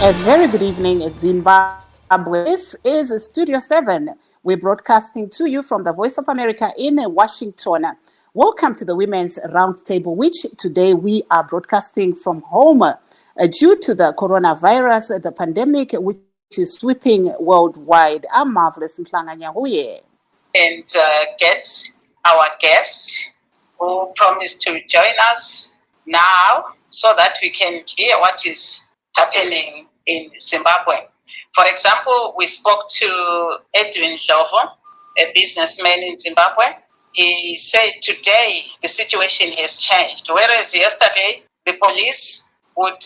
A very good evening, Zimbabwe. This is Studio 7. We're broadcasting to you from the Voice of America in Washington. Welcome to the Women's Roundtable, which today we are broadcasting from home due to the coronavirus, the pandemic, which is sweeping worldwide. I'm Marvelous Mhlanga Nyahuye. And get our guests who promised to join us now so that we can hear what is happening in Zimbabwe. For example, we spoke to Edwin Jovo, a businessman in Zimbabwe. He said today the situation has changed, whereas yesterday the police of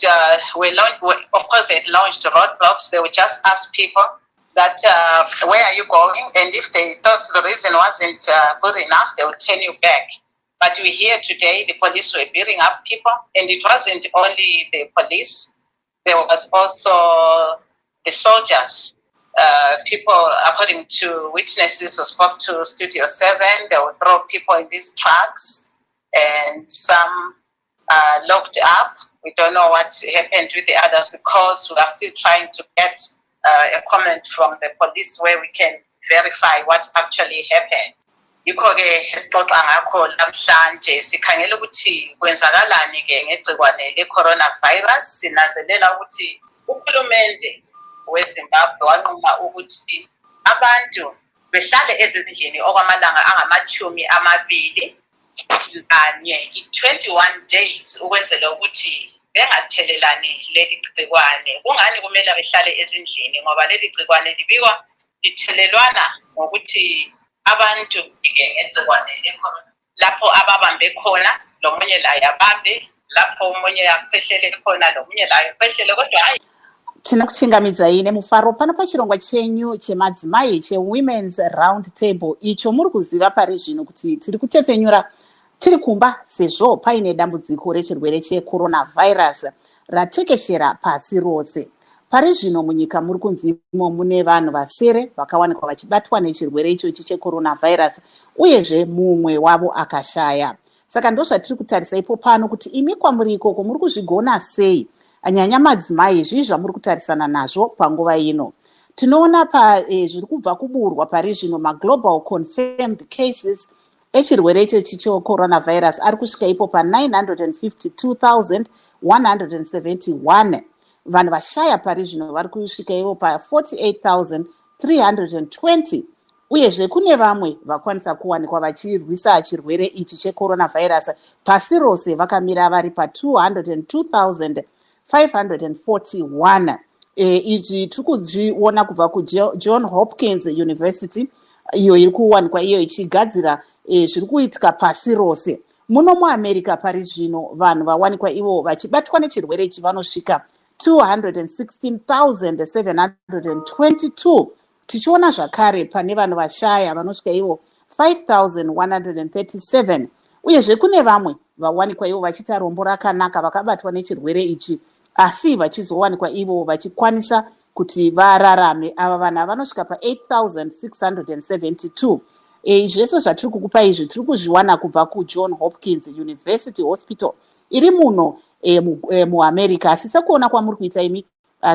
course they had launched roadblocks. They would just ask people that where are you going, and if they thought the reason wasn't good enough, they would turn you back. But we hear today the police were beating up people, and it wasn't only the police. There was also the soldiers. People, according to witnesses who spoke to Studio 7, they would throw people in these trucks, and some locked up. We don't know what happened with the others because we are still trying to get a comment from the police where we can verify what actually happened. Yikho-ke esixoxa ngakho namhlanje sikhangela ukuthi kwenzakalani ke ngegcikwane le-coronavirus. Sinazelela ukuthi uhulumende weZimbabwe wanquma ukuthi abantu behlale ezindlini okwamalanga angama-21 i-21 days ukwenzela ukuthi bengathelelani leli gcikwane. Kungani kumele behlale ezindlini? Ngoba leli gcikwane libikwa lithelelwana ngokuthi abantu ngegcikwane le-corona lapho ababambe khona lomunye laye abambe, lapho umunye akhwehlele khona lomunye laye akhwehlele, kodwa hayi tinokuchingamidza ine mufaro pano pachirongwa chenyu chemadzimai cheWomen's Roundtable, icho muri kuziva pari zvino kuti tiri kutefenyura tiri kumba sezvo paine dambudziko rechirwere cheCoronavirus ratekeshera pasi rose. Pari zvino munyika muri kunzimo mune vanhu vasere vakawanikwa vachibatwa nechirwere ichochi cheCoronavirus, uyezve mumwe wavo akashaya. Saka ndozvatiri kutarisa ipo pano kuti imi kwamuri ikoko muri kuzvigona sei, anyanya madzimai zvii zvamuri kutarisana nazvo panguva ino. Tinoona zviri kubva kuburwa pari zvino maglobal confirmed cases echirwere ichochi cheCoronavirus ari kusvika ipo pa952,171. Vanhu vashaya pari zvino vari kusvika ivo pa48,320, uyezve kune vamwe vakwanisa kuwanikwa vachirwisa chirwere ichi cheCoronavirus pasi rose vakamira vari pa202,541. Izvi tiri kuzviona kubva kuJohn Hopkins University, iyo iri kuwanikwa iyo ichigadzira zviri kuitika pasi rose. Muno muAmerica pari zvino vanhu vawanikwa ivo vachibatwa nechirwere ichi vanosvika 216,722. Tichiona zvakare pane vanhu vashaya vanosvika ivo 5,137, uyezve kune vamwe vawanikwa ivo vachiita rombo rakanaka vakabatwa nechirwere ichi asi vachizowanikwa ivo vachikwanisa kuti vararame. Ava vanhu vanosvika pa8,672. Zvese zvatiri kukupa izvi tiri kuzviwana kubva kuJohn Hopkins University Hospital iri muno muAmerica. Asi sekuona kwamuri kuita imi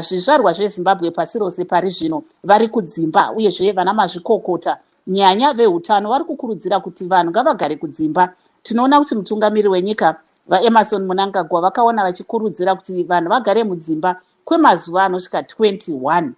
zvizvarwa zveZimbabwe pasi rose pari zvino vari kudzimba, uyezve vana mazvikokota nyanya vehutano vari kukurudzira kuti vanhu ngavagare kudzimba. Tinoona kuti mutungamiri wenyika vaEmerson Mnangagwa vakaona vachikurudzira kuti vanhu vagare mudzimba kwemazuva anosvika 21.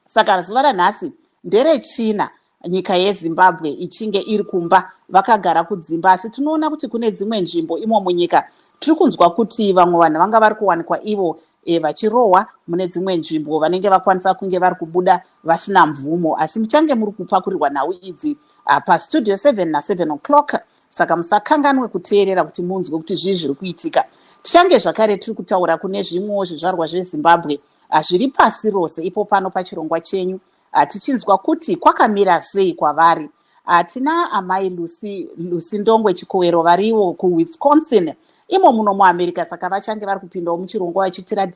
Saka zuva ranhasi nderechina nyika yeZimbabwe ichinge iri kumba vakagara kudzimba. Asi tinoona kuti kune dzimwe nzvimbo imo munyika tiri kunzwa kuti vamwe vanhu vanga vari kuwanikwa ivo vachirohwa mune dzimwe nzvimbo vanenge vakwanisa kunge vari kubuda vasina mvumo. Asi muchange muri kupakurirwa nhau idzi pastudio 7 na7 o'clock, saka musakanganwe kuteerera kuti munzwe kuti zvii zviri kuitika. Tichange zvakare tiri kutaura kune zvimwewo zvizvarwa zveZimbabwe zviri pasi rose ipo pano pachirongwa chenyu, tichinzwa kuti kwakamira sei kwavari. Tina amai Lucy Ndongwe Chikowero variwo kuWisconsin imo muno muAmerica, saka vachange vari kupindawo muchirongwa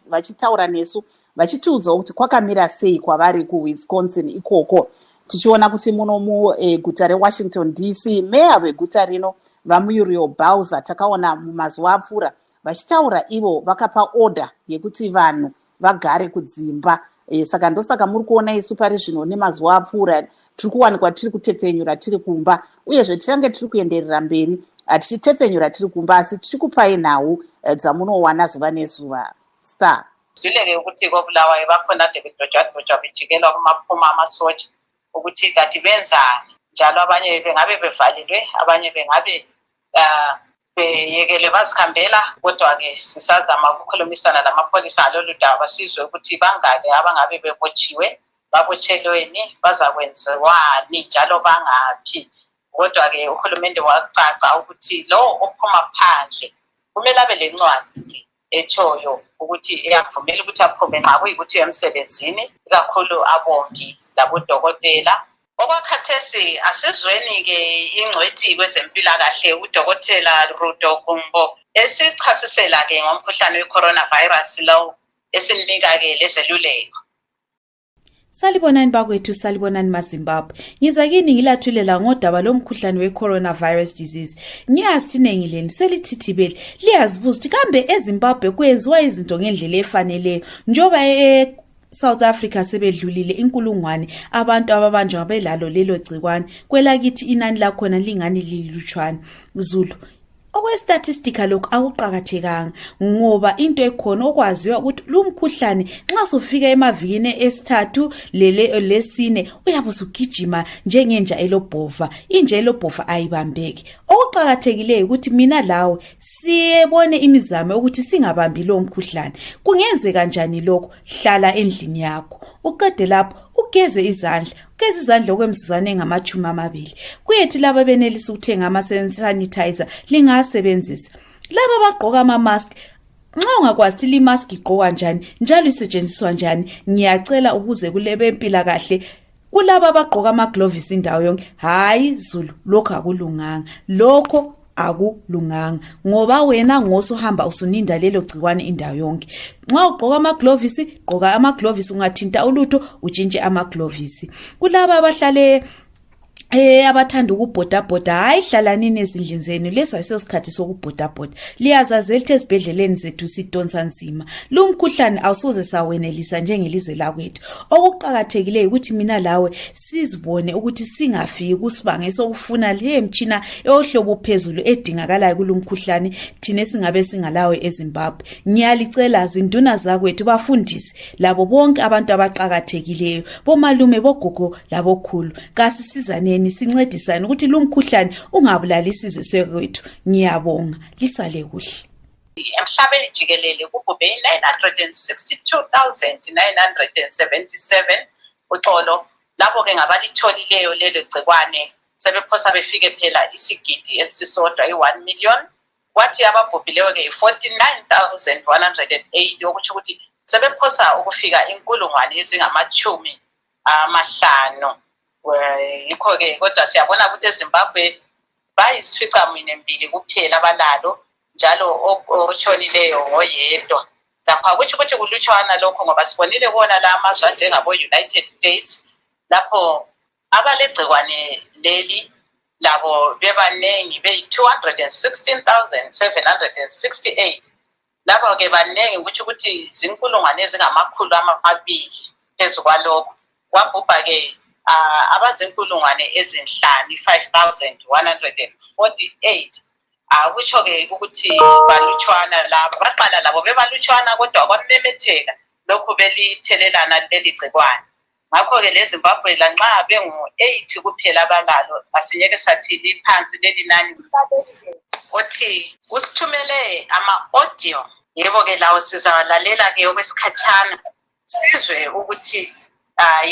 vachitaura nesu vachitiudzawo kuti kwakamira sei kwavari kuWisconsin ikoko. Tichiona kuti muno muguta reWashington DC meya veguta rino vaMuriel Bowser takaona mumazuva apfuura vachitaura ivo vakapa order yekuti vanhu vagare kudzimba. Saka ndosaka muri kuona isu pari zvino nemazuva apfuura tiri kuwanikwa tiri kutepfenyura tiri kumba, uyezve tichange tiri kuenderera mberi tichitepfenyura tiri kumba, asi tichikupai nhau dzamunowana zuva nezuva. Star zvile ukuthi kobulawayo bakhona debedojadojwa bijikelwa kumaphuma amasotsha ukuthi kati benzani, njalo abanye bengabe bevalelwe, abanye bengabe beyekele bazikhambela. Kodwa-ke sisazama ukukhulumisana lamapholisa ngalolu daba sizwe ukuthi bangake abangabe bebotshiwe, babotshelweni, bazakwenziwani, njalo bangaphi. Kodwa-ke uhulumende wacaca ukuthi lo ophuma phandle kumele abe lencwadi etshoyo ukuthi eyavumela ukuthi aphume nxa kuyikuthi emsebenzini, ikakhulu abongi labodokotela. Okwakhathesi asizweni-ke ingcwethi kwezempilakahle udokotela Rudo Kumbo esichasisela-ke ngomkhuhlane weCoronavirus lo esimnika-ke lezeluleko. Salibonani bakwethu, salibonani maZimbabwe. Ngiza kini ngilathulela ngodaba lomkhuhlane weCoronavirus disease. Ngiyazi thinengi leni selithithibele liyazibuza ukuthi kambe eZimbabwe kwenziwa izinto ngendlela efaneleyo njoba South Africa sebedlulile inkulungwane abantu ababanjwa belalo lelo gcikwane, kwelakithi inani lakhona lingani lilutshwana. Zulu okwestatistika lokhu akuqakathekanga ngoba into ekhona okwaziwa ukuthi lumkhuhlane nxa sufika emavikini esithathu lesine uyabe usugijima njengenja elobhova. Inja elobhova ayibambeki. Okuqakathekileyo ukuthi mina lawe siyebone imizamo ukuthi singabambi lo mkhuhlane. Kungenzeka kanjani lokho? Hlala endlini yakho, uqede lapho ugeze izandla. Ugeze izandla okwemizuzwana engama-20. Kuyethi laba benelisa ukuthenga ama-sanitizer lingasebenzisa. Laba bagqoka ama-mask, nxa ungakwazi i-mask igqokwa njani njalo isetshenziswa njani, ngiyacela ukuze kulebe empilakahle kulaba bagqoka ama-gloves indawo yonke. Hayi Zulu, lokho akulunganga, lokho akulunganga ngoba wena ngosuhamba usuninda lelo gcikwane indawo yonke. Nxa ugqoka ama-gloves, gqoka ama-gloves, ungathinta ulutho utshintshe ama-gloves. Kulaba abahlale abathanda ukubhodabhoda, hayi hlalanini ezindlini zenu, leso ayisosikhathi sokubhodabhoda. Liyazazela ukuthi ezibhedleleni zethu sidonsa nzima. Lo mkhuhlane awusoze sawenelisa njengelizwe lakwethu. Okuqakathekileyo ukuthi mina lawe sizibone ukuthi singafiki kusibanga sokufuna le mtshina eyohlobo phezulu edingakalayo kulo mkhuhlane thina singabe singalawe eZimbabwe. Ngiyalicela zinduna zakwethu bafundisi labo bonke abantu abaqakathekileyo, bomalume, bogogo labokhulu, kasisizane sincedisane ukuthi lo mkhuhlane ungabulali isizwe sekwethu. Ngiyabonga, lisale kuhle. Emhlabeni jikelele kubhubhe 962,977 uxolo. Lapho-ke ngabalitholileyo lelo gcikwane sebephosa befike phela isigidi esisodwa i-1 million. Kwathi ababhubhileyo-ke 49,108 okutsho ukuthi sebephosa ukufika inkulungwane ezingama-50. Yikho-ke kodwa siyabona ukuthi eZimbabwe bayisificaminwembili kuphela abalalo, njalo otshonileyo ngoyedwa. Lapha kutsho ukuthi kulutshwana lokho ngoba sibonile bona la amazwe anjengabo-United States lapho abalegcikwane leli labo bebanengi beyi-216,768. Lapho-ke banengi kutsho ukuthi zinkulungwane ezingama-200 phezu kwalokho. Kwabhubha-ke abazinkulungwane ezinhlanu, 5,148. Kutsho-ke ukuthi balutshwana labo, baqala labo bebalutshwana kodwa kwamemetheka lokhu belithelelana leli gcikwane. Ngakho-ke leZimbabwe lanxa bengu-8 kuphela abalalo, asingeke sathi liphansi leli nani. Othi usithumele ama-audio, yebo-ke lawo sizawalalela-ke okwesikhatshana sizwe ukuthi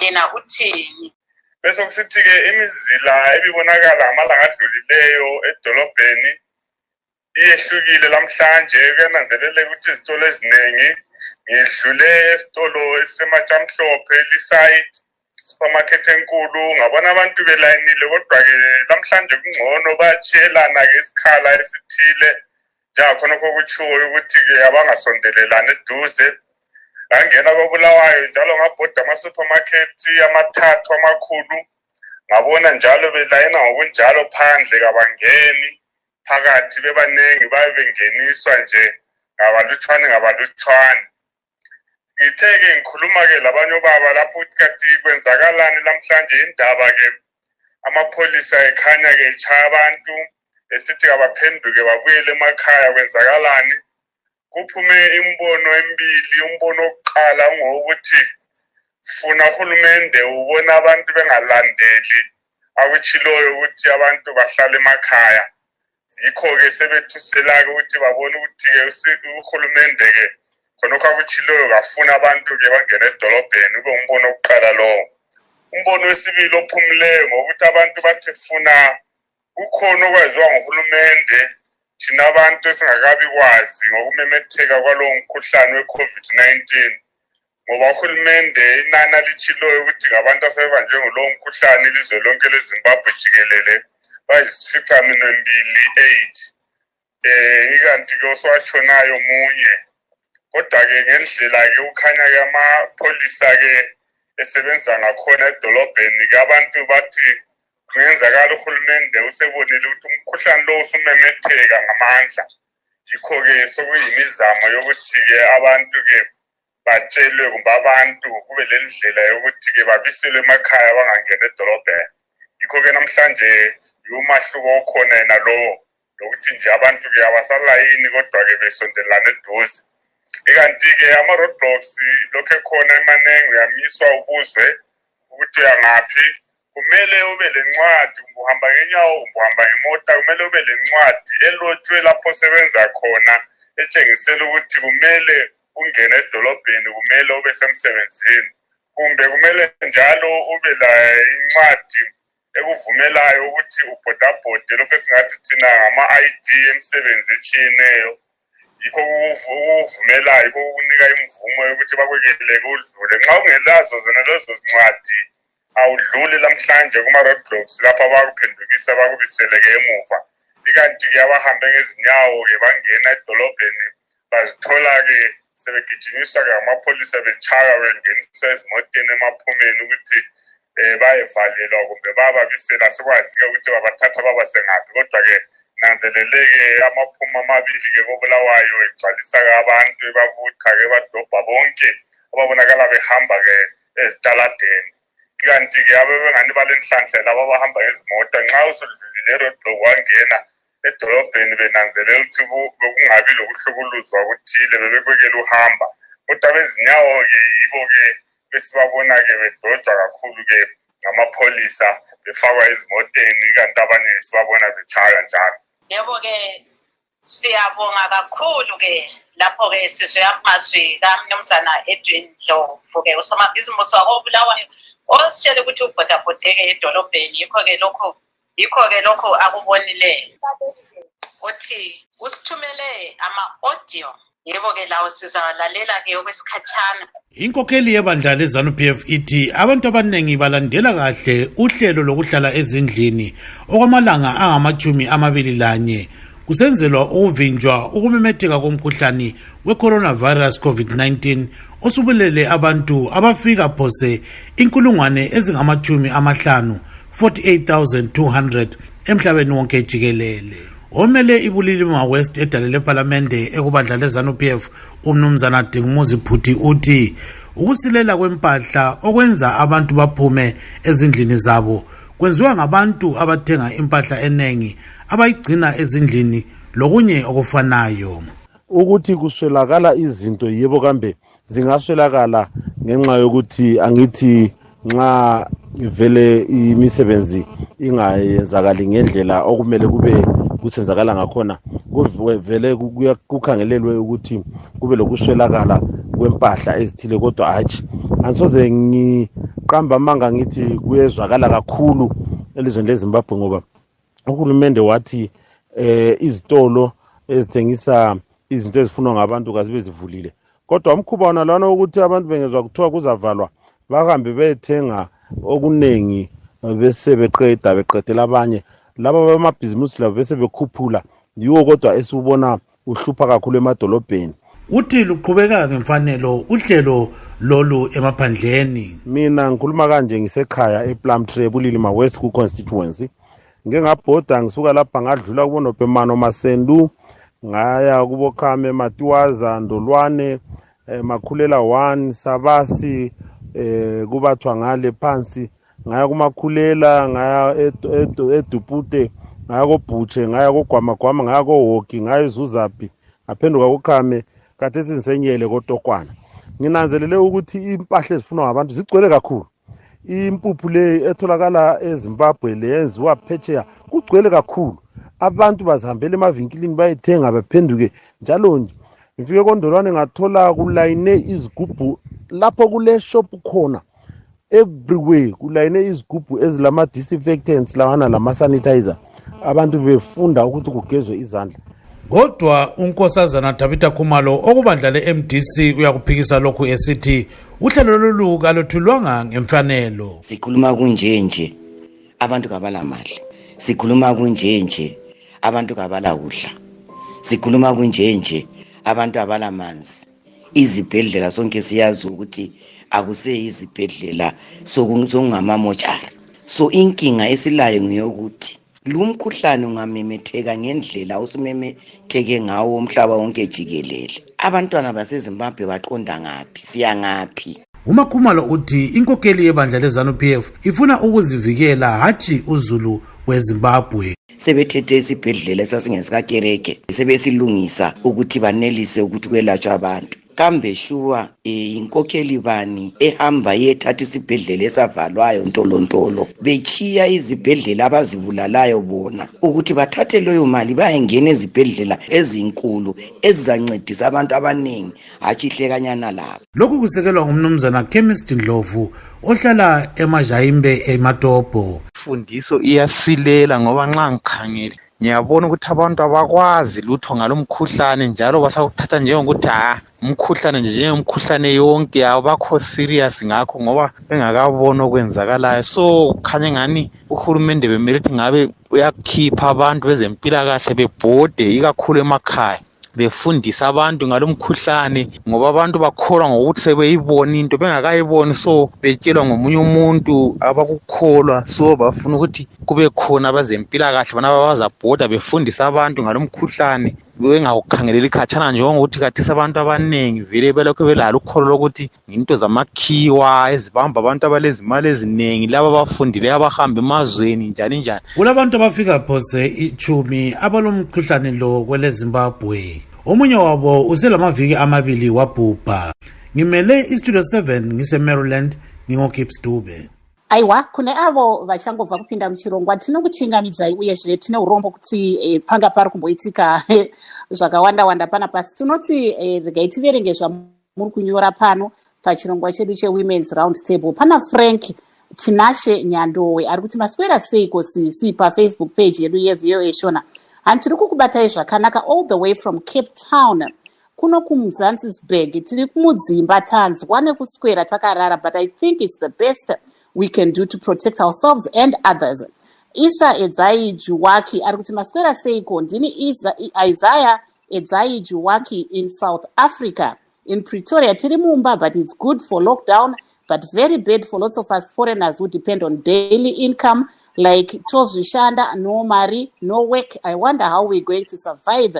yena uthini. Bese kusithi-ke imizila ebibonakala ngamalanga adlulileyo edolobheni iyehlukile namhlanje. Kuyananzeleleka ukuthi izitolo eziningi, ngidlule esitolo esisemajamhlophe lisite supermarket enkulu, ngabona abantu belayinile, kodwa-ke namhlanje kungcono bayachiyelana-ke isikhala esithile njengakhonokho kutshiwo ukuthi-ke abangasondelelani eduze. Ngangena koBulawayo njalo ngabhoda ama-supermarket amathathu amakhulu, ngabona njalo belayina ngokunjalo phandle, kabangeni phakathi bebaningi, babe bengeniswa nje ngabalutshwane. ngithe-ke ngikhuluma-ke labanye obaba lapho ukuthi kanti kwenzakalani namhlanje indaba-ke amapholisa ekhanya-ke etshaya abantu esithi kabaphenduke babuyele emakhaya kwenzakalani. Kuphume imbono emibili. Umbono wokuqala ungokuthi funa uhulumende ubona abantu bengalandeli akutshiloyo ukuthi abantu bahlale emakhaya. Yikho-ke sebethusela-ke ukuthi babone ukuthi-ke uhulumende-ke khonokho akutshiloyo kafuna abantu-ke bangene edolobheni. Kube umbono wokuqala lowo. Umbono wesibili ophumileyo ngokuthi abantu bathi funa kukhona okwaziwa nguhulumende thina abantu esingakabi kwazi ngokumemetheka kwalowo mkhuhlane we-COVID-19 ngoba uhulumende inani alitshiloyo ukuthi ngabantu asebebanjwe ngulowo mkhuhlane ilizwe lonke leZimbabwe jikelele bayisi-8. Ikanti-ke oswatshonayo munye. Kodwa-ke ngendlela-ke ukhanya-ke amapholisa-ke esebenza ngakhona edolobheni-ke abantu bathi kungenzakala uhulumende usebonile ukuthi umkhuhlane lo usumemetheka ngamandla. Yikho-ke sokuyimizamo yokuthi-ke abantu-ke batshelwe kumbe abantu kube le ndlela yokuthi-ke babiselwe emakhaya bangangena edolobheni. Yikho-ke namhlanje umahluko okhona yena lowo lokuthi nje abantu-ke abasalayini kodwa-ke besondelana eduze. Ikanti-ke ama-roadblocks lokhu ekhona emanengi uyamiswa ubuzwe ukuthi uyangaphi. Kumele ube lencwadi uhamba ngenyawo uhamba ngemota kumele ube lencwadi elotshwe lapho osebenza khona etshengisela ukuthi kumele ungene edolobheni kumele ube semsebenzini kumbe kumele njalo ube la incwadi ekuvumelayo ukuthi ubhodabhode lokho esingathi thina ngama-ID emsebenzi etshiyeneyo. Yikho ukuvumelayo yikho ukunika imvumo yokuthi bakwekeleke udlule. Nxa ungelazo zona lezo zincwadi awudluli namhlanje kuma-roadblocks lapho abakuphendukisa bakubiseleke emuva. Ikanti-ke abahambe ngezinyawo-ke bangena edolobheni bazithola-ke sebegijinyiswa-ke amapholisa betshaya bengeniswa ezimoteni emaphumeni ukuthi bayevalelwa kumbe bababisela sikwazi-ke ukuthi babathatha babase ngaphi. Kodwa-ke nanzeleleke amaphuma amabili-ke kobulawayo egcwalisa-ke abantu ebabutha-ke badobha bonke ababonakala behamba-ke ezitaladeni. Ikanti-ke abebengani balenhlanhla laba abahamba ngezimota nxa usudlulile roadblock wangena edolobheni benanzelela ukuthi bekungabi lokuhlukuluzwa kuthile bebekwekela uhamba. Kodwa bezinyawo-ke yibo-ke besibabona-ke bedojwa kakhulu-ke ngamapholisa befakwa ezimoteni kanti abanye sibabona betshaya njalo. Yebo-ke siyabonga kakhulu-ke lapho-ke sizwe amazwi kaMnumzana Edwin Ndlovu-ke usomabhizimusi wakobulawayo ositshele ukuthi ubhodabhodeke edolobheni. Yikho-ke lokho akubonileyo uthi usithumele ama-audio. Yebo-ke lawo sizawalalela-ke okwesikhatshana. Inkokheli yebandla leZANU-PF ithi abantu abaningi balandela kahle uhlelo lokuhlala ezindlini okwamalanga angama-21 kusenzelwa ukuvinjwa ukumemetheka komkhuhlane weCoronavirus COVID-19 osubulele abantu abafika phose 48,200 emhlabeni wonke jikelele. Omele ibulilima West edalele parliamente ekubandla leZANU-PF umnumzana Dingumuzi Phuthi uthi ukusilela kwempahla okwenza abantu baphume ezindlini zabo kwenziwa ngabantu abathenga impahla enengi abayigcina ezindlini lokunye okufanayo. Ukuthi kuswelakala izinto yebo kambe zingaswelakala ngenxa yokuthi angithi nxa vele imisebenzi ingayenzakali ngendlela okumele kube kusenzakala ngakhona kuvele kukhangelelwe ukuthi kube lokuswelakala kwempahla ezithile. Kodwa hatshi angisoze ngiqamba amanga ngithi kuyezwakala kakhulu elizweni leZimbabwe ngoba uhulumende wathi izitolo ezithengisa izinto ezifunwa ngabantu kazibe zivulile. Kodwa umkhuba wona lana ukuthi abantu bengezwa kuthiwa kuzavalwa bahambe bethenga okunengi bese beqedela abanye laba bamabhizimusi labo bese bekhuphula. Yiwo kodwa esubona uhlupha kakhulu emadolobheni. Uthi luqhubeka ngemfanelo uhlelo lolu emaphandleni. Mina ngikhuluma kanje ngisekhaya ePlumtree eBulilima West ku constituency. Ngeke ngabhoda ngisuka lapha ngadlula kubonopemano Masendu ngaya kubokhame Matiwaza Ndolwane Makhulela 1 Sabasi kubathwa ngale phansi ngaya kumakhulela ngaya edupute ngaya koBhutshe ngaya koGwamagwama ngaya koHoki ngaya eZuzapi ngaphenduka kuKhame kathesi ngisenyele koTokwana. Nginanzelele ukuthi impahla ezifunwa ngabantu zigcwele kakhulu. Impuphu le etholakala eZimbabwe le yenziwa phetsheya kugcwele kakhulu. Abantu bazihambela emavinkilini bayithenga baphenduke njalo nje. Ngifike koNdolwane ngathola kulayine izigubhu lapho kule shop khona everywhere kulayine izigubhu ezilama disinfectants lawana lama sanitizer abantu befunda ukuthi kugezwe izandla. Kodwa unkosazana Tabitha Khumalo okubandla le-MDC uyakuphikisa lokhu esithi uhlelo lolu kaluthulwanga ngemfanelo. Sikhuluma kunjenje abantu kabala mali, sikhuluma kunjenje abantu kabala kudla, sikhuluma kunjenje abantu abala manzi. Izibhedlela sonke siyazi ukuthi akuseyizibhedlela sokungamamochari. So inkinga esilayo ngiyokuthi lumkhuhlane ungamemetheka ngendlela usumemetheke ngawo umhlaba wonke jikelele. Abantwana baseZimbabwe baqonda ngaphi, siya ngaphi? uMakhumalo uthi inkokeli yebandla leZANU-PF ifuna ukuzivikela hathi uZulu weZimbabwe. Sebethethe isibhedlela esasingesikakereke sebesilungisa ukuthi banelise ukuthi kwelatshwa abantu. Kambe shuwa inkokheli bani ehamba yethatha isibhedlela esavalwayo ntolontolo bechiya izibhedlela abazibulalayo bona ukuthi bathathe leyo mali bayengena ezibhedlela ezinkulu ezizancedisa abantu abaningi hathi ihlekanyana labo. Lokhu kusekelwa ngumnumzana Chemist Ndlovu ohlala eMajayimbe eMatopo. Fundiso iyasilela ngoba nxa ngikhangele ngiyabona ukuthi abantu abakwazi lutho ngalomkhuhlane njalo basakuthatha njengokuthi umkhuhlane nje njengomkhuhlane yonke abakho serious ngakho ngoba bengakabona okwenzakalayo. So kukhanya ngani uhulumende bemele ukuthi ngabe uyakhipha abantu bezempilakahle bebhode ikakhulu emakhaya befundisa abantu ngalomkhuhlane ngoba abantu bakholwa ngokuthi sebeyibona into bengakayiboni, so betshelwa ngomunye umuntu abakukholwa, so bafuna ukuthi kube khona abezempilakahle bona abazabhoda befundisa abantu ngalomkhuhlane bengawukhangeleli khatshana njengokuthi kathesi abantu abaningi vele belokho belalo ukholo lokuthi into zamakhiwa ezibamba abantu abalezimali eziningi laba abafundile abahamba emazweni njani njani. Kulabantu abafika phose 10 abalomkhuhlane lo kwele Zimbabwe. Omunye wabo uselamaviki 2 wabhubha. Ngimele iStudio 7 ngise-Maryland ngingoKips Dube. Aiwa, kune avo vachangobva kupinda muchirongwa tinokuchingamidzai uyezve tine urombo kuti panga pari kumboitika zvakawanda pana pasi. Tinoti regai tiverenge zvamuri kunyora pano pachirongwa chedu cheWomen's RoundTable. Pana Frank Tinashe Nyandowe ari kuti maswera seiko sisi paFacebook page yedu yeVOA Shona. Tiri kukubatai zvakanaka all the way from Cape Town kuno kuMzanzisburg. Tiri kumudzimba tanzwa nekuswera takarara, but I think it's the best we can do to protect ourselves and others. Isa Edzai Juwaki ari kuti maswera seiko. Ndini Isaiah Edzai Juwaki in South Africa in Pretoria. Tiri mumba, but it's good for lockdown but very bad for lots of us foreigners who depend on daily income like tozvishanda, no mari, no work. I wonder how we're going to survive.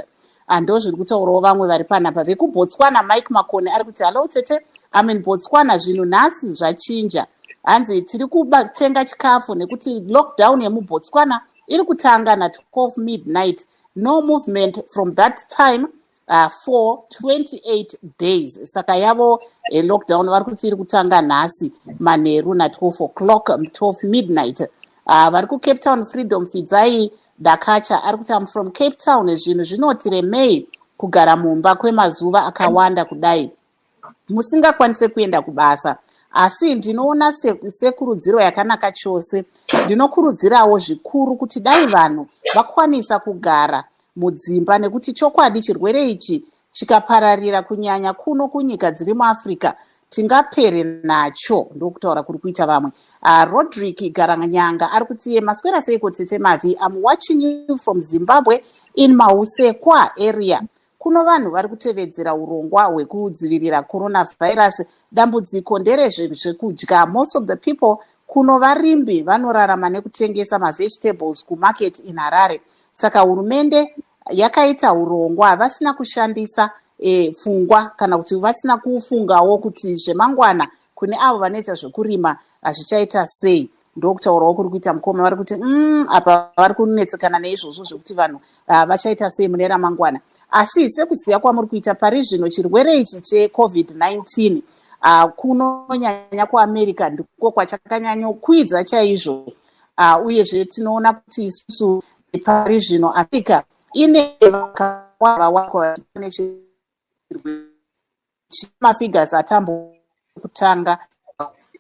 Ando zviri kutaurawo vamwe vari panapa. VekuBotswana Mike Makone ari kuti hello tete, I'm in Botswana, zvinhu nhasi zvachinja. Hanzi tiri kutenga chikafu nekuti lockdown yemuBotswana iri kutanga na 12 midnight. No movement from that time for 28 days. Saka yavo lockdown vari kuti iri kutanga nhasi manheru na 12 o'clock, 12 midnight. Vari kuCape Town Freedom Fidzai Dakacha ari kuti I'm from Cape Town. Zvinhu zvinotiremei kugara mumba kwemazuva akawanda kudai musingakwanise kuenda kubasa. Asi ndinoona sekurudziro yakanaka chose. Ndinokurudzirawo zvikuru kuti dai vanhu vakwanisa kugara mudzimba nekuti chokwadi chirwere ichi chikapararira kunyanya kuno kunyika dziri muAfrica tingapere nacho, ndokutaura kuri kuita vamwe. Rodrick Garanyanga ari kuti maswera seiko tete Mavi, I'm watching you from Zimbabwe in Mausekwa area. Kuno vanhu vari kutevedzera urongwa hwekudzivirira coronavirus. Dambudziko nderezvekudya. Most of the people kuno varimbi vanorarama nekutengesa mavegetables kumarket in Harare. Saka hurumende yakaita urongwa vasina kushandisa pfungwa kana kuti vasina kufungawo kuti zvemangwana kune avo vanoita zvekurima zvichaita sei. Ndokutaurawo kuri kuita mukoma vari kuti apa vari kunetsekana neizvozvo zvekuti vanhu vachaita sei mune ramangwana. Asi sekuziva kwamuri kuita pari zvino chirwere ichi cheCovid-19 kunonyanya kuAmerica ndiko kwachakanyanyokwidza chaizvo. Uyezve tinoona kuti isusu pari zvino Africa ine vakawanda mafigures atambokutanga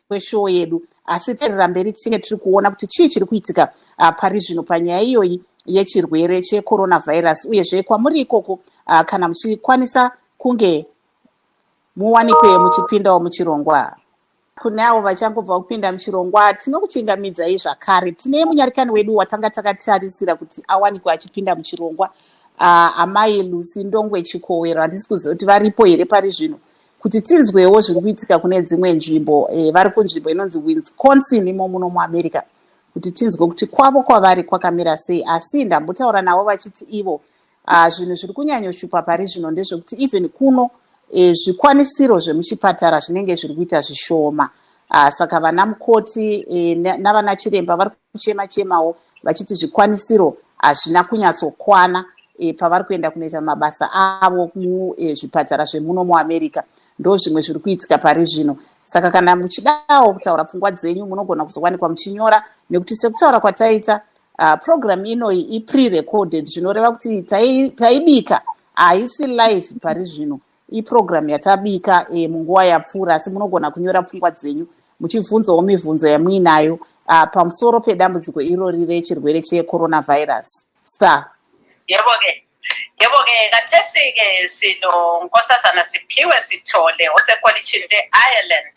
kweshow yedu, asi terera mberi tichinge tiri kuona kuti chii chiri kuitika pari zvino panyaya iyoyi yechirwere cheCoronavirus. Uyezve kwamuri ikoko kana muchikwanisa kunge muwanikwe muchipindawo muchirongwa. Kune avo vachangobva kupinda muchirongwa tinokuchingamidzai zvakare. Tine munyarikani wedu watanga takatarisira kuti awanikwe achipinda muchirongwa, amai Lucy Ndongwe Chikowero. Handisi kuziva kuti varipo here pari zvino kuti tinzwewo zviri kuitika kune dzimwe nzvimbo. Vari kunzvimbo inonzi Wisconsin imo muno muAmerica, kuti tinzwe kuti kwavo kwavari kwakamira sei. Asi ndambotaura navo vachiti ivo zvinhu zviri kunyanyoshupa pari zvino ndezvekuti even kuno zvikwanisiro zvemuchipatara zvinenge zviri kuita zvishoma. Saka vana mukoti navana chiremba vari kuchema-chemawo vachiti zvikwanisiro hazvina kunyatsokwana pavari kuenda kunoita mabasa avo muzvipatara zvemuno muAmerica. Ndo zvimwe zviri kuitika pari zvino. Saka kana muchidawo kutaura pfungwa dzenyu munogona kuzowanikwa muchinyora, nekuti sekutaura kwataita program inoyi i-pre-recorded, zvinoreva kuti taibika haisi live pari zvino. Program yatabika munguva yapfuura, asi munogona kunyora pfungwa dzenyu muchibvunzawo mibvunzo yamuinayo pamusoro pedambudziko irori rechirwere cheCoronavirus. Star. Yebo-ke kathesi-ke sino Nkosazana Siphiwe Sithole osekolitshini le-Ireland,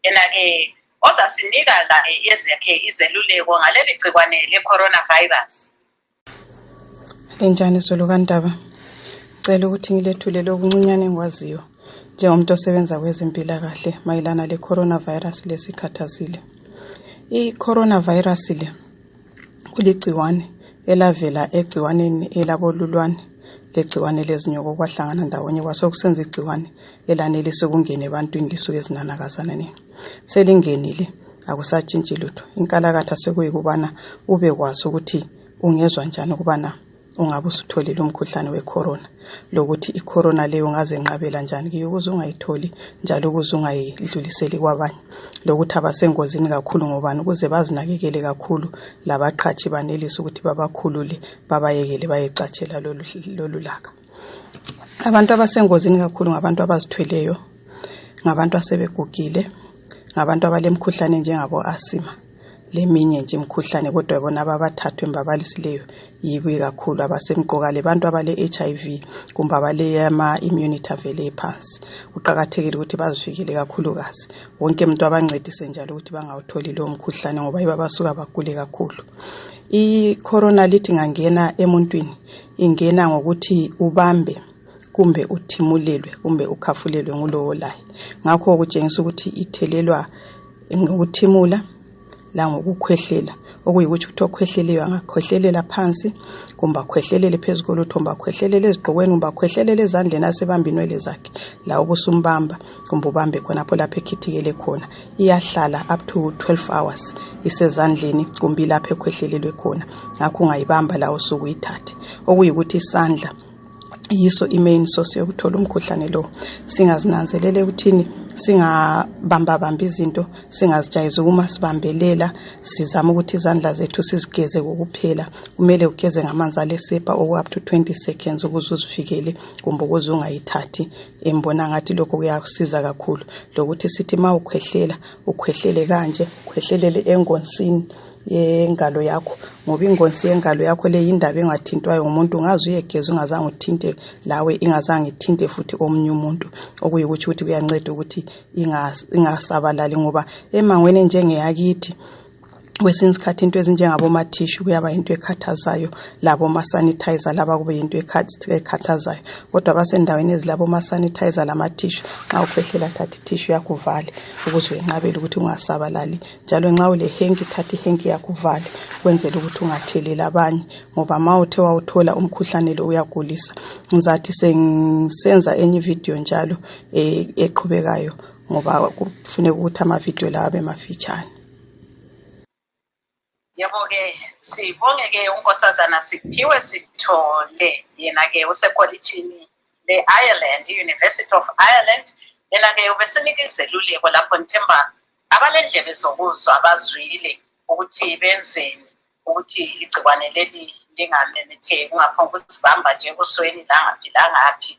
yena-ke ozasinika-la ezakhe izeluleko ngaleli gciwane le-coronavirus. Linjani Zulu kaNdaba? Cela ukuthi ngilethule lokuncinyane engikwaziyo njengomuntu osebenza kwezempilakahle mayelana le-coronavirus lesikhathazile. I-coronavirus le kuligciwane elavela egciwaneni elabolulwane legciwane lezinyoko kwahlangana ndawonye kwasokusenza igciwane elanelise ukungena ebantwini lisuke ezinanakazana nini. Selingenile akusatshintshi lutho. Inkalakatha sekuyikubana ubekwazi ukuthi ungezwa njani ukubana ungabe usutholile umkhuhlane wecorona, lokuthi icorona leyo ungazenqabela njani kiyo ukuze ungayitholi njalo ukuze ungayidluliseli kwabanye, lokuthi abasengozini kakhulu ngobani ukuze bazinakekele kakhulu labaqhathi banelise ukuthi babakhulule babayekele bayecatshela lolu laka. Abantu abasengozini kakhulu ngabantu abazithweleyo, ngabantu asebegugile, ngabantu abalemkhuhlane njengabo asima leminye nje imkhuhlane, kodwa bona ababathathu embabalisileyo yibi kakhulu abasemqoka lebantu abale HIV kumbe abale ama-immunity avele phansi. Kuqakathekile ukuthi bazivikele kakhulukazi wonke umuntu abancedise njalo ukuthi bangawutholi lo mkhuhlane ngoba yiba basuka bagule kakhulu. I-corona lithi ngangena emuntwini ingena ngokuthi ubambe kumbe uthimulelwe kumbe ukhafulelwe ngulowo laye. Ngakho kutshengisa ukuthi ithelelwa ngokuthimula la ngokukhwehlela, okuyikuthi uthi okhwehleleyo angakhwehlelela phansi kumbe akhwehlelele phezulu kolutho, kumbe akhwehlelele ezigqokweni, kumbe akhwehlelele ezandleni asebamba inwele zakhe, la ubusumbamba kumbe ubambe khonapho lapho ekhithikele khona. Iyahlala up to 12 hours isezandleni kumbe lapho ekhwehlelelwe khona. Ngakho ungayibamba la usuku uyithathe, okuyikuthi isandla yiso i-main source yokuthola umkhuhlane lo. Singazinanzelele ukuthini singabamba izinto, singazijayeza uma sibambelela, sizama ukuthi izandla zethu sizigeze kokuphela. Kumele ugeze ngamanzi alesepa up to 20 seconds ukuze uzivikele kumbe ukuze ungayithathi. Embona ngathi lokho kuyakusiza kakhulu, lokuthi sithi ma ukhwehlela ukhwehlele kanje, ukhwehlelele engonsini yengalo yakho, ngoba ingonsi yengalo yakho le indaba engathintwayo umuntu. Ungaze uyegeza ungazange uthinte lawe, ingazange ithinte futhi omunye umuntu, okuyikuthi kuyanceda ukuthi ingasabalali, ngoba emangweni njengeyakithi kwesinye isikhathi into ezinjengabomathishu kuyaba into ekhathazayo labo ma-sanitizer laba kube into ekhathazayo kodwa abasendaweni ezilabo ma-sanitizer lamathishu nxa ukhwehlela thatha ithishu yakho uvale ukuze wenqabele ukuthi ungasabalali njalo nxa ule henki thatha ihenki yakho uvale kwenzela ukuthi ungatheleli abanye ngoba ma uthe wawuthola umkhuhlane lo uyagulisa. Ngizathi sengisenza enye video njalo eqhubekayo ngoba kufuneka ukuthi ama-video lawa abe mafitshane. Yebo-ke sibonge-ke unkosazana Siphiwe Sithole yena-ke usekolitshini le-Ireland, i-University of Ireland. Yena-ke ubesinika izeluleko lapho ngithemba abalendlebe zokuzwa abazwile ukuthi benzeni ukuthi igciwane leli lingamemetheki kungaphonga ukuzibamba nje ebusweni langaphi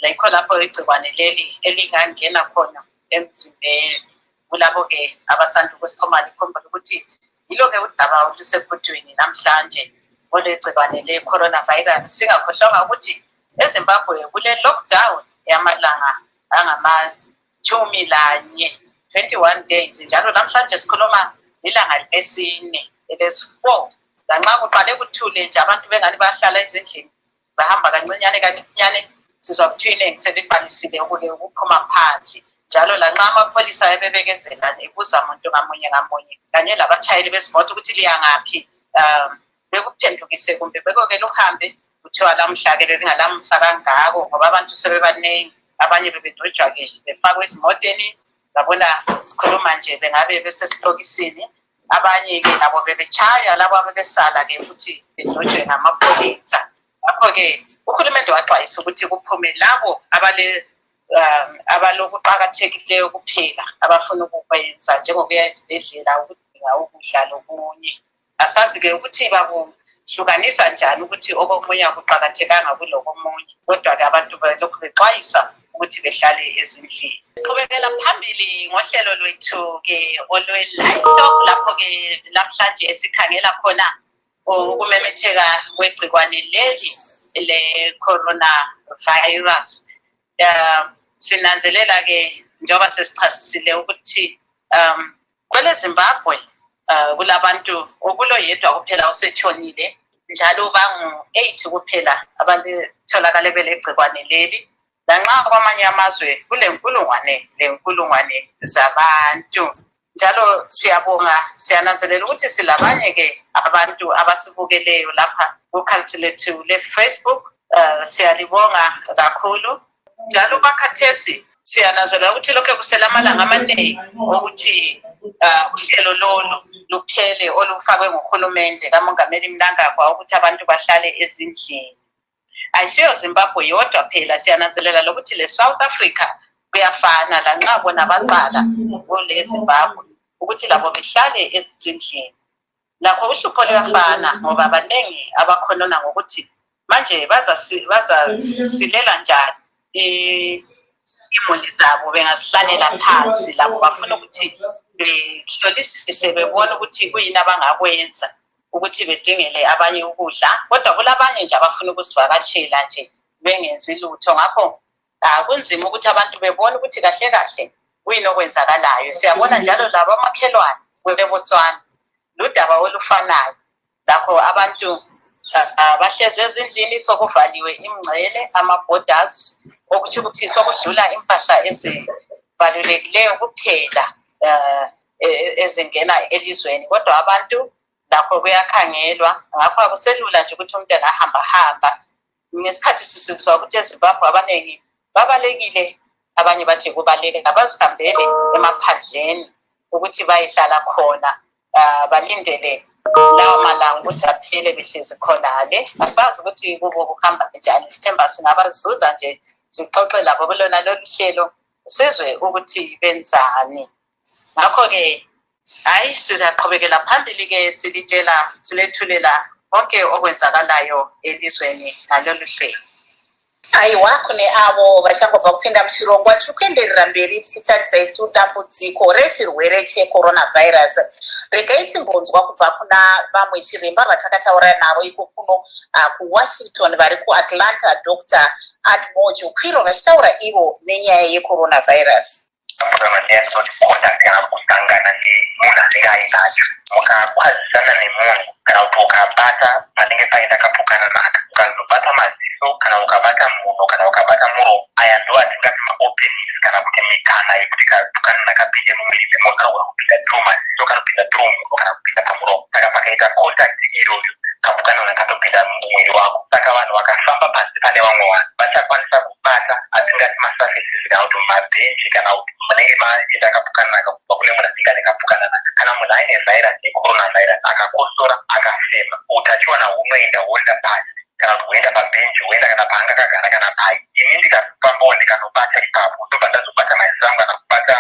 yikho lapho igciwane leli elingangena khona emzimbeni. Kulabo-ke abasanda ukusithoma likhombela ukuthi yilo-ke udaba olusephutwini namhlanje olwegciwane le-coronavirus. Singakhohlwanga ukuthi eZimbabwe kule lockdown yamalanga angama-11 days njalo namhlanje sikhuluma ilanga lesine elesi-4 lanxa kuqale kuthule nje abantu bengani bahlala ezindlini bahamba kancinyane sizwa kuthiwa inengi seliqalisile ukuphuma phandle njalo lanxa amapholisa ebebekezela ebuza umuntu ngamunye kanye labatshayeli bezimoto ukuthi liyangaphi bekuphendukise kumbe bekokele uhambe kuthiwa lamhla-ke belingalamusa kangako ngoba abantu sebebaningi abanye bebedojwa-ke befakwe ezimoteni babona sikhuluma nje bengabe besesitokisini abanye-ke nabo bebetshaya labo abebesala-ke ukuthi bedojwe ngamapholisa. Ngakho-ke uhulumende waxwayisa ukuthi kuphume labo abalokuqakathekileyo kuphela abafuna ukukwenza njengokuya esibhedlela ukudinga ukudla lokunye. Asazi-ke ukuthi bakuhlukanisa njani ukuthi okomunye akuqakathekanga kulokomunye kodwa-ke abantu balokhu bexwayisa ukuthi behlale ezindlini. Siqhubekela phambili ngohlelo lwethu-ke olwe-Live Talk lapho-ke namhlanje esikhangela khona ukumemetheka kwegciwane leli le-coronavirus. Sinanzelela-ke njengoba sesichasisile ukuthi kwele Zimbabwe kulabantu okuloyedwa kuphela osetshonile njalo bangu-8 kuphela abatholakale belegciwane leli lanxa kwamanye amazwe kulenkulungwane zabantu. Njalo siyabonga siyananzelela ukuthi silabanye-ke abantu abasibukeleyo lapha kukhathi lethu le-Facebook. Siyalibonga kakhulu njalo bakhathesi siyananzelela ukuthi lokho kusela amalanga amaningi ukuthi uhlelo lolu luphele olufakwe nguhulumende kamongameli Mnangagwa ukuthi abantu bahlale ezindlini. Ayisiyo Zimbabwe yodwa phela siyananzelela lokuthi le-South Africa kuyafana lanxa bona baqala kule Zimbabwe ukuthi labo behlale ezindlini. Lakho uhlupho luyafana ngoba baningi abakhonona ngokuthi manje bazasilela njani imuli zabo bengazihlalela phansi. Labo bafuna ukuthi behlolisise bebone ukuthi kuyini abangakwenza ukuthi bedingele abanye ukudla kodwa kulabanye nje abafuna ukusivakatshela nje bengenzi lutho. Ngakho kunzima ukuthi abantu bebone ukuthi kahle kahle kuyini okwenzakalayo. Siyabona njalo labo amakhelwane kweBotswana ludaba olufanayo lakho abantu bahlezi ezindlini sokuvaliwe imingcele ama-borders okuthi ukuthi sokudlula impahla ezibalulekileyo kuphela ezingena elizweni kodwa abantu lakho kuyakhangelwa. Ngakho akuselula nje ukuthi umuntu angahamba ngesikhathi sisizwa ukuthi eZimbabwe abaningi babalekile abanye bathi kubaleke abazihambele emaphandleni ukuthi bayihlala khona balindele lawo malanga ukuthi aphele behlezi khonale. Asazi ukuthi kubo kuhamba njani. Sithemba singabazuza nje sixoxe labo kulona lolu hlelo sizwe ukuthi benzani. Ngakho-ke hayi sizaqhubekela phambili-ke silethulela konke okwenzakalayo elizweni ngalolu hlelo. Aiwa kune avo vachangobva kupinda muchirongwa tiri kuenderera mberi tichitarisa isu dambudziko rezvirwere checoronavirus. Regai timbonzwa kubva kuna vamwe chiremba vatakataura navo iko kuno kuwashington vari kuatlanta Dr. Admojo Kwiro vachitaura ivo nenyaya yecoronavirus. amalenzo contact kana kusangana nemunhu anenge ainacho mukakwazisana nemunhu kana kuti ukabata panenge paenda kapukana naka ukazobata maziso kana ukabata muno kana ukabata muromo aya ndo atingati maopenings kana kuti mikana yekuti kapukana nakapinde mumwiri memunhu kana kupinda through maziso kana kupinda through muno kana kupinda pamuromo saka pakaita contact iyoyo kapukana nakatopinda mumwiri wako saka vanhu vakafamba pasi pane vamwe vanhu vachakwanisa kubata atingati masurfaces kana kuti mabhenji kana kuti munenge maenda kapukana naka kubva kune munhu anenge ane kapukana naka kana munhu aine virus yeCoronavirus akakosora akafema utachiwana hunoenda huenda pasi kana kuti huenda pabhenji huenda kana paanga kagara kana pai ini ndikafambawo ndikanobata ipapo ndobva ndazobata maziso angu kana kubata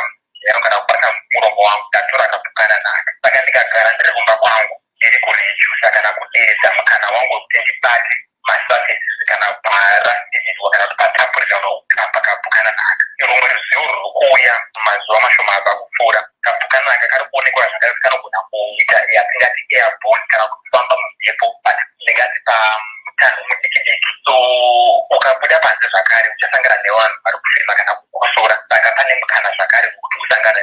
kana kubata muromo wangu ndatora kapukana naka saka ndikagara ndiri kumba kwangu ndiri kurejusa kana kuderedza mukana wangu wekuti ndibate masurfaces kana parasitizwa kana kuti patapurirwa ukapa kapukana naka rumwe ruzivo ruri kuuya mumazuva mashoma ava kupfuura kapukana naka kari kuonekwa zvakare kanogona kuita yatingati airborne kana kufamba mumhepo ndingati pamutanho mudikidiki so ukabuda panze zvakare uchasangana nevanhu vari kufema kana kukosora saka pane mukana zvakare wekuti usangana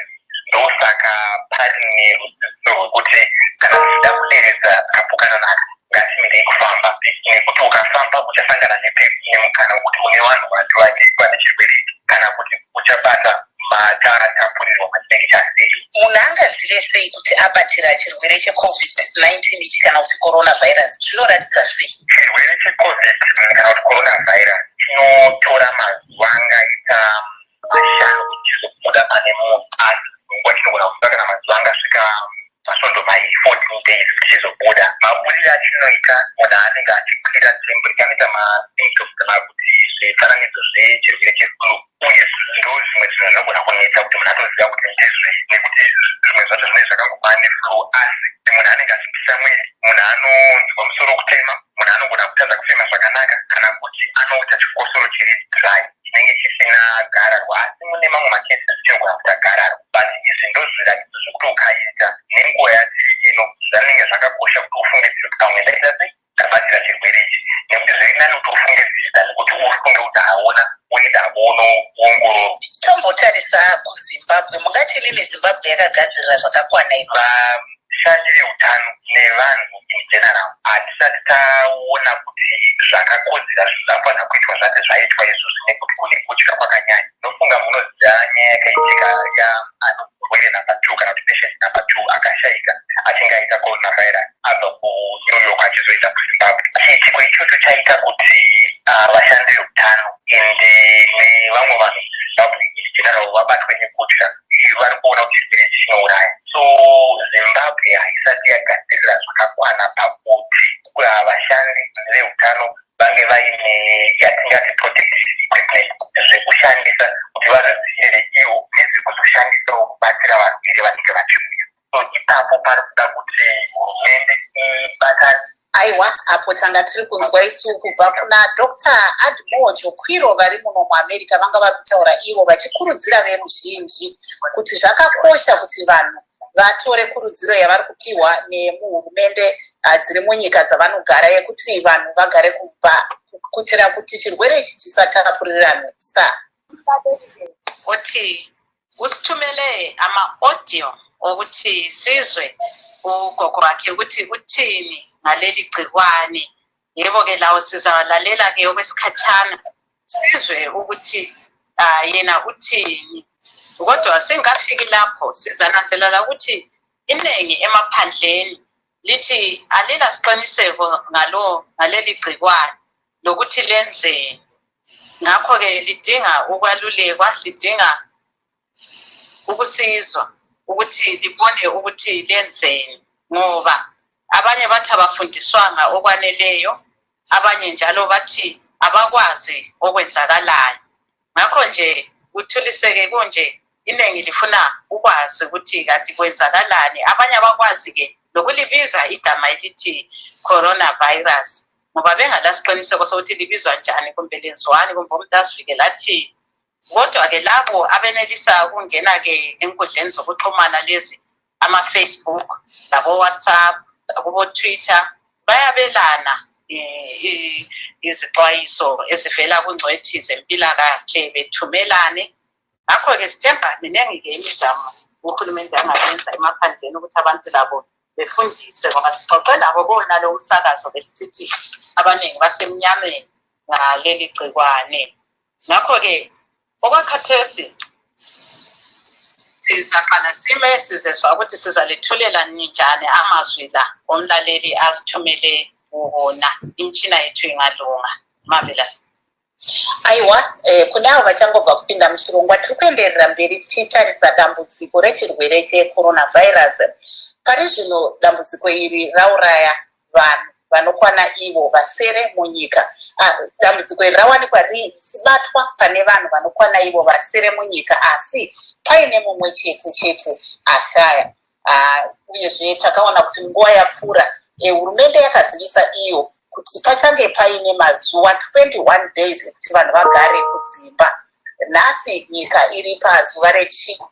ndosaka paine rudzidzo rwekuti kana tichida kuderedza kapukana naka ngatimirei kufamba nekuti ukafamba uchasangana nemukana wekuti une vanhu vati vane chirwere kana kuti uchabata matatapurirwa machinenge chasei. Munhu angazive sei kuti abatira chirwere cheCovid-19 ichi kana kuti coronavirus zvinoratidza sei? Chirwere cheCovid kana kuti coronavirus chinotora mazuva angaita mashanu kuti chizobuda pane munhu asi nguva chinogona kubuda kana mazuva angasvika masvondo mairi 14 days kuti chizobuda. Mabudiro achinoita munhu anenge achikwira temperature anoita masymptoms kana kuti zvifananidzo zvechirwere cheflu uye ndo zvimwe zvinhu zvinogona kunetsa kuti munhu atoziva kuti ndezvei nekuti zvimwe zvacho zvinenge zvakangobva neflu asi munhu anenge achipisa mwiri munhu anonzwa musoro kutema munhu anogona kutadza kufema zvakanaka kana kuti anoita chikosoro chiri dry chinenge chisina gararwa asi mune mamwe macases chinogona kuita gararwa but izvi ndo zviratidzo zvekuti ukaita nenguva yatiri ino zvanenge zvakakosha kuti ufungidzire kuti kamwe ndaita sei ndabatira chirwere ichi nekuti zviri nani kuti ufungidzira nekuti ufunge kuti haona uenda unoongororwa. Tombotarisa kuZimbabwe, mungatini neZimbabwe yakagadzirira zvakakwana ino? Vashandi veutano nevanhu in general hatisati taona kuti zvakakodzera zvisafanira kuitwa zvati zvaitwa izvozvi nekuti kune kutya kwakanyanya. Ndofunga munoziva nyaya yakaitika yaurwere number 2 kana kuti patient number 2 akashaika achinge aita coronavirus abva kuNew York achizoenda kuZimbabwe. Chiitiko ichocho chaita kuti vashandi veutano ende nevamwe vanhu muZimbabwe in general vabatwe nekutya vari kuona kuti chirwere ichi chinouraya. So Zimbabwe haisati yagadzirira zvakakwana pakuti vashandi veutano vange vaine yatingati protective equipment zvekushandisa kuti vazvidzivirire ivo nezvekuzoshandisawo kubatsira varwere vanenge vachiuya. So ipapo pari kuda kuti hurumende ibatane. Aiwa, apo tanga tiri kunzwa isu kubva kuna Dr. Admojo Kwiro vari muno muAmerica vanga vari kutaura ivo vachikurudzira veruzhinji kuti zvakakosha kuti vanhu vatore kurudziro yavari kupiwa nemuhurumende dziri munyika dzavanogara yekuti vanhu vagare kumba kuitira kuti chirwere ichi chisatapuriranisa. Kuti usithumele ama-audio okuthi sizwe ugogo wakhe ukuthi uthini ngaleli gciwane. Yebo-ke lawo sizawalalela-ke okwesikhatshana sizwe ukuthi yena uthini. Kodwa singafiki lapho sizananzelela ukuthi iningi emaphandleni lithi alinasiqiniseko ngaleli gciwane lokuthi lenzeni. Ngakho-ke lidinga ukwalulekwa, lidinga ukusizwa ukuthi libone ukuthi lenzeni ngoba abanye bathi abafundiswanga okwaneleyo, abanye njalo bathi abakwazi okwenzakalayo. Ngakho nje uthuliseke kunje iningi lifuna ukwazi ukuthi kanti kwenzakalani. Abanye abakwazi-ke lokulibiza igama elithi coronavirus ngoba bengalasiqiniseko sokuthi libizwa njani kumbe lenziwani kumbe umuntu azivikela athini. Kodwa-ke labo abenelisa ukungena-ke enkundleni zokuxhumana lezi ama-Facebook labo-WhatsApp lakubo-Twitter bayabelana izixwayiso ezivela kungcwethi zempilakahle bethumelane ngakho-ke sithemba minengi-ke imizamo uhulumende angayenza emaphandleni ukuthi abantu labo befundiswe ngoba sixoxe labo bona lo msakazo besithi abaningi basemnyameni ngaleli gcikwane. Ngakho-ke okwakhathesi sizaqala sizezwa ukuthi sizalithulela njani amazwi la omlaleli asithumele wona imitshina yethu ingalunga. Marvelous. Aiwa, kunavo vachangobva kupinda muchirongwa tiri kuenderera mberi tichitarisa dambudziko rechirwere cheCoronavirus. Pari zvino dambudziko iri rauraya vanhu vanokwana ivo vasere munyika. Dambudziko iri rawanikwa richibatwa pane vanhu vanokwana ivo vasere munyika, asi paine mumwe chete ashaya. Uyezve takaona kuti nguva yapfuura hurumende yakazivisa iyo kuti pachange paine mazuva 21 days ekuti vanhu vagare kudzimba. Nhasi nyika iri pazuva rechina,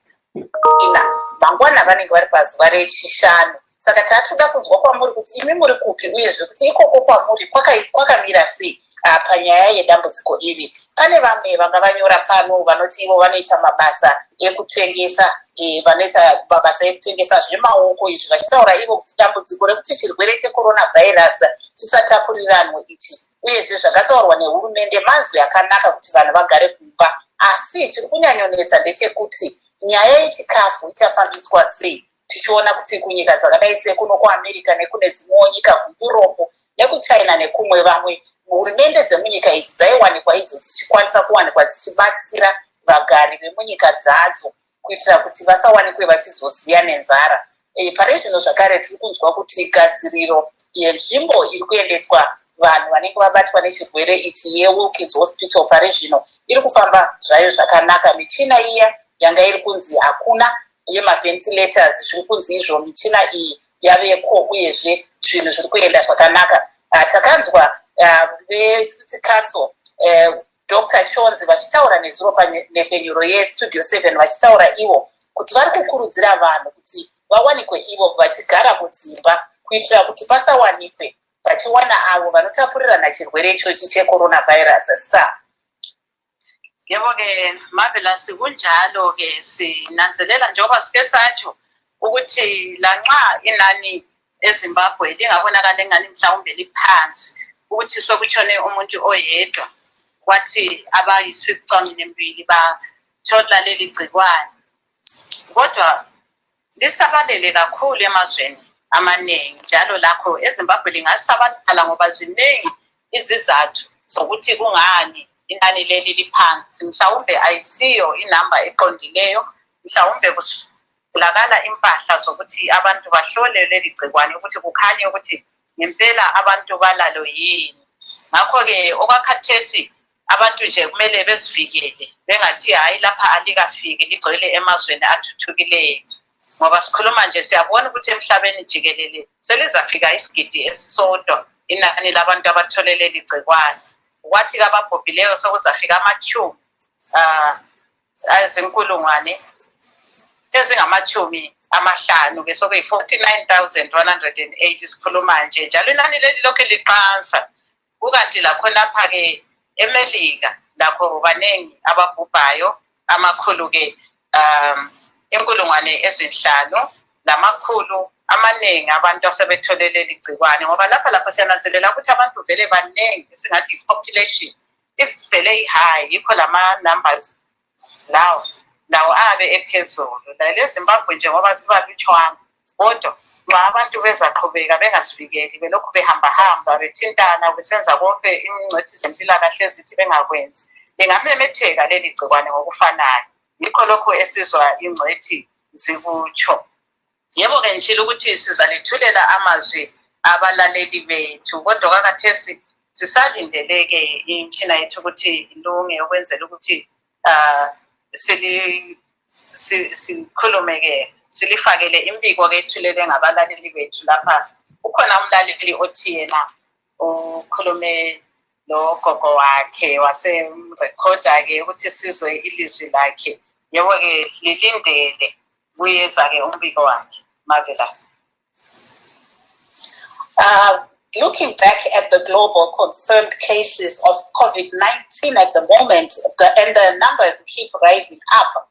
mangwana vanenge vari pazuva rechishanu. Saka tatoda kunzwa kwamuri kuti imi muri kupi uyezve kuti ikoko kwamuri kwakamira sei panyaya yedambudziko iri. Pane vamwe vanga vanyora pano vanoti ivo vanoita mabasa ekutengesa, vanoita mabasa ekutengesa zvemaoko izvi vachitaura ivo kuti dambudziko rekuti chirwere cheCoronavirus chisatapuriranwe ichi uyezve zvakataurwa nehurumende mazwi akanaka kuti vanhu vagare kumba. Asi chiri kunyanyonetsa ndechekuti nyaya yechikafu ichafambiswa sei, tichiona kuti kunyika dzakadai sekuno kuAmerica nekune dzimwewo nyika kuEurope nekuChina nekumwe vamwe hurumende dzemunyika idzi dzaiwanikwa idzo dzichikwanisa kuwanikwa dzichibatsira vagari vemunyika dzadzo kuitira kuti vasawanikwe vachizoziya nenzara. Pari zvino zvakare tiri kunzwa kuti gadziriro yenzvimbo iri kuendeswa vanhu vanenge vabatwa nechirwere ichi yeWilkins Hospital pari zvino iri kufamba zvayo zvakanaka. Michina iya yanga iri kunzi hakuna yemaventilators zviri kunzi izvo michina iyi yaveko uyezve zvinhu zviri kuenda zvakanaka. Takanzwa veCity Council Dr. Chonzi vachitaura nezuro panefenyuro yeStudio 7 vachitaura ivo kuti vari kukurudzira vanhu kuti vawanikwe ivo vachigara kudzimba kuitira kuti pasawanikwe pachiwana avo vanotapurirana chirwere ichochi cheCoronavirus. Yebo-ke Marvelous, kunjalo-ke sinanzelela njengoba sike satsho ukuthi lanxa inani eZimbabwe lingabonakala engani mhlawumbe liphansi ukuthi sokutshone umuntu oyedwa kwathi abayisifecamini bathola leli gcikwane, kodwa lisabalele kakhulu emazweni amaningi njalo lakho eZimbabwe lingasabalala ngoba ziningi izizathu zokuthi kungani inani leli liphansi. Mhlawumbe ayisiyo inamba eqondileyo, mhlawumbe kulakala impahla zokuthi abantu bahlole leli gcikwane ukuthi kukhanye ukuthi ngempela abantu balalo yini. Ngakho-ke okwakhathesi abantu nje kumele bezivikele bengathi hayi lapha alikafiki ligcwele emazweni athuthukileyo, ngoba sikhuluma nje siyabona ukuthi emhlabeni jikelele selizafika isigidi esisodwa inani labantu abathole leli gcikwane. Kwathi kababhubhileyo sokuzafika amachumi ezinkulungwane ezingamachumi amahlanu-ke sokuyi-49,180 sikhuluma nje njalo inani leli lokhu liqansa. Kukanti lakhonapha-ke eMelika lakho baningi ababhubhayo amakhulu-ke inkulungwane ezinhlanu namakhulu amaningi abantu asebethole leli gcikwane, ngoba lapho siyananzelela ukuthi abantu vele baningi singathi i-population ivele i-high, yikho lama-numbers lawo abe ephezulu. LeZimbabwe njengoba sibalutshwana, kodwa nxa abantu bezaqhubeka bengasivikeli belokhu behamba bethintana besenza konke ingcwethi zempilakahle ezithi bengakwenzi, lingamemetheka leli gcikwane ngokufanayo. Yikho lokhu esizwa ingcwethi zikutsho. Yebo-ke ngitshilo ukuthi sizalithulela amazwi abalaleli bethu, kodwa kwakhathesi sisalindeleke imitshina yethu ukuthi ilunge ukwenzela ukuthi sikhulume-ke silifakele imbiko-ke ethulele ngabalaleli bethu. Lapha ukhona umlaleli othi yena ukhulume logogo wakhe wasemrekhoda-ke ukuthi sizwe ilizwi lakhe. Yebo-ke lilindele kuyeza-ke umbiko wakhe. Marvelous. looking back at the global confirmed cases of COVID-19 at the moment, and the numbers keep rising up.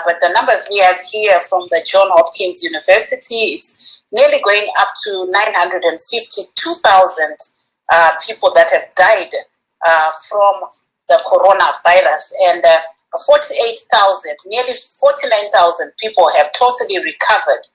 But the numbers we have here from the Johns Hopkins University, it's nearly going up to 952,000 people that have died from the coronavirus, and 48,000, nearly 49,000 people have totally recovered.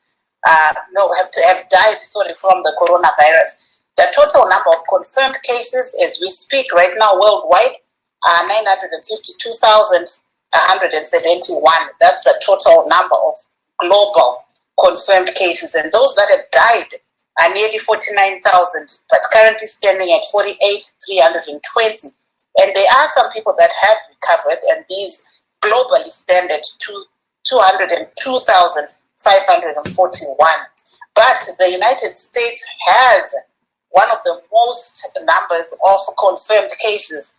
Have died from the coronavirus. The total number of confirmed cases as we speak right now worldwide are 952,171. That's the total number of global confirmed cases. And those that have died are nearly 49,000, but currently standing at 48,320. And there are some people that have recovered, and these globally stand at 202,541. But the United States has one of the most numbers of confirmed cases.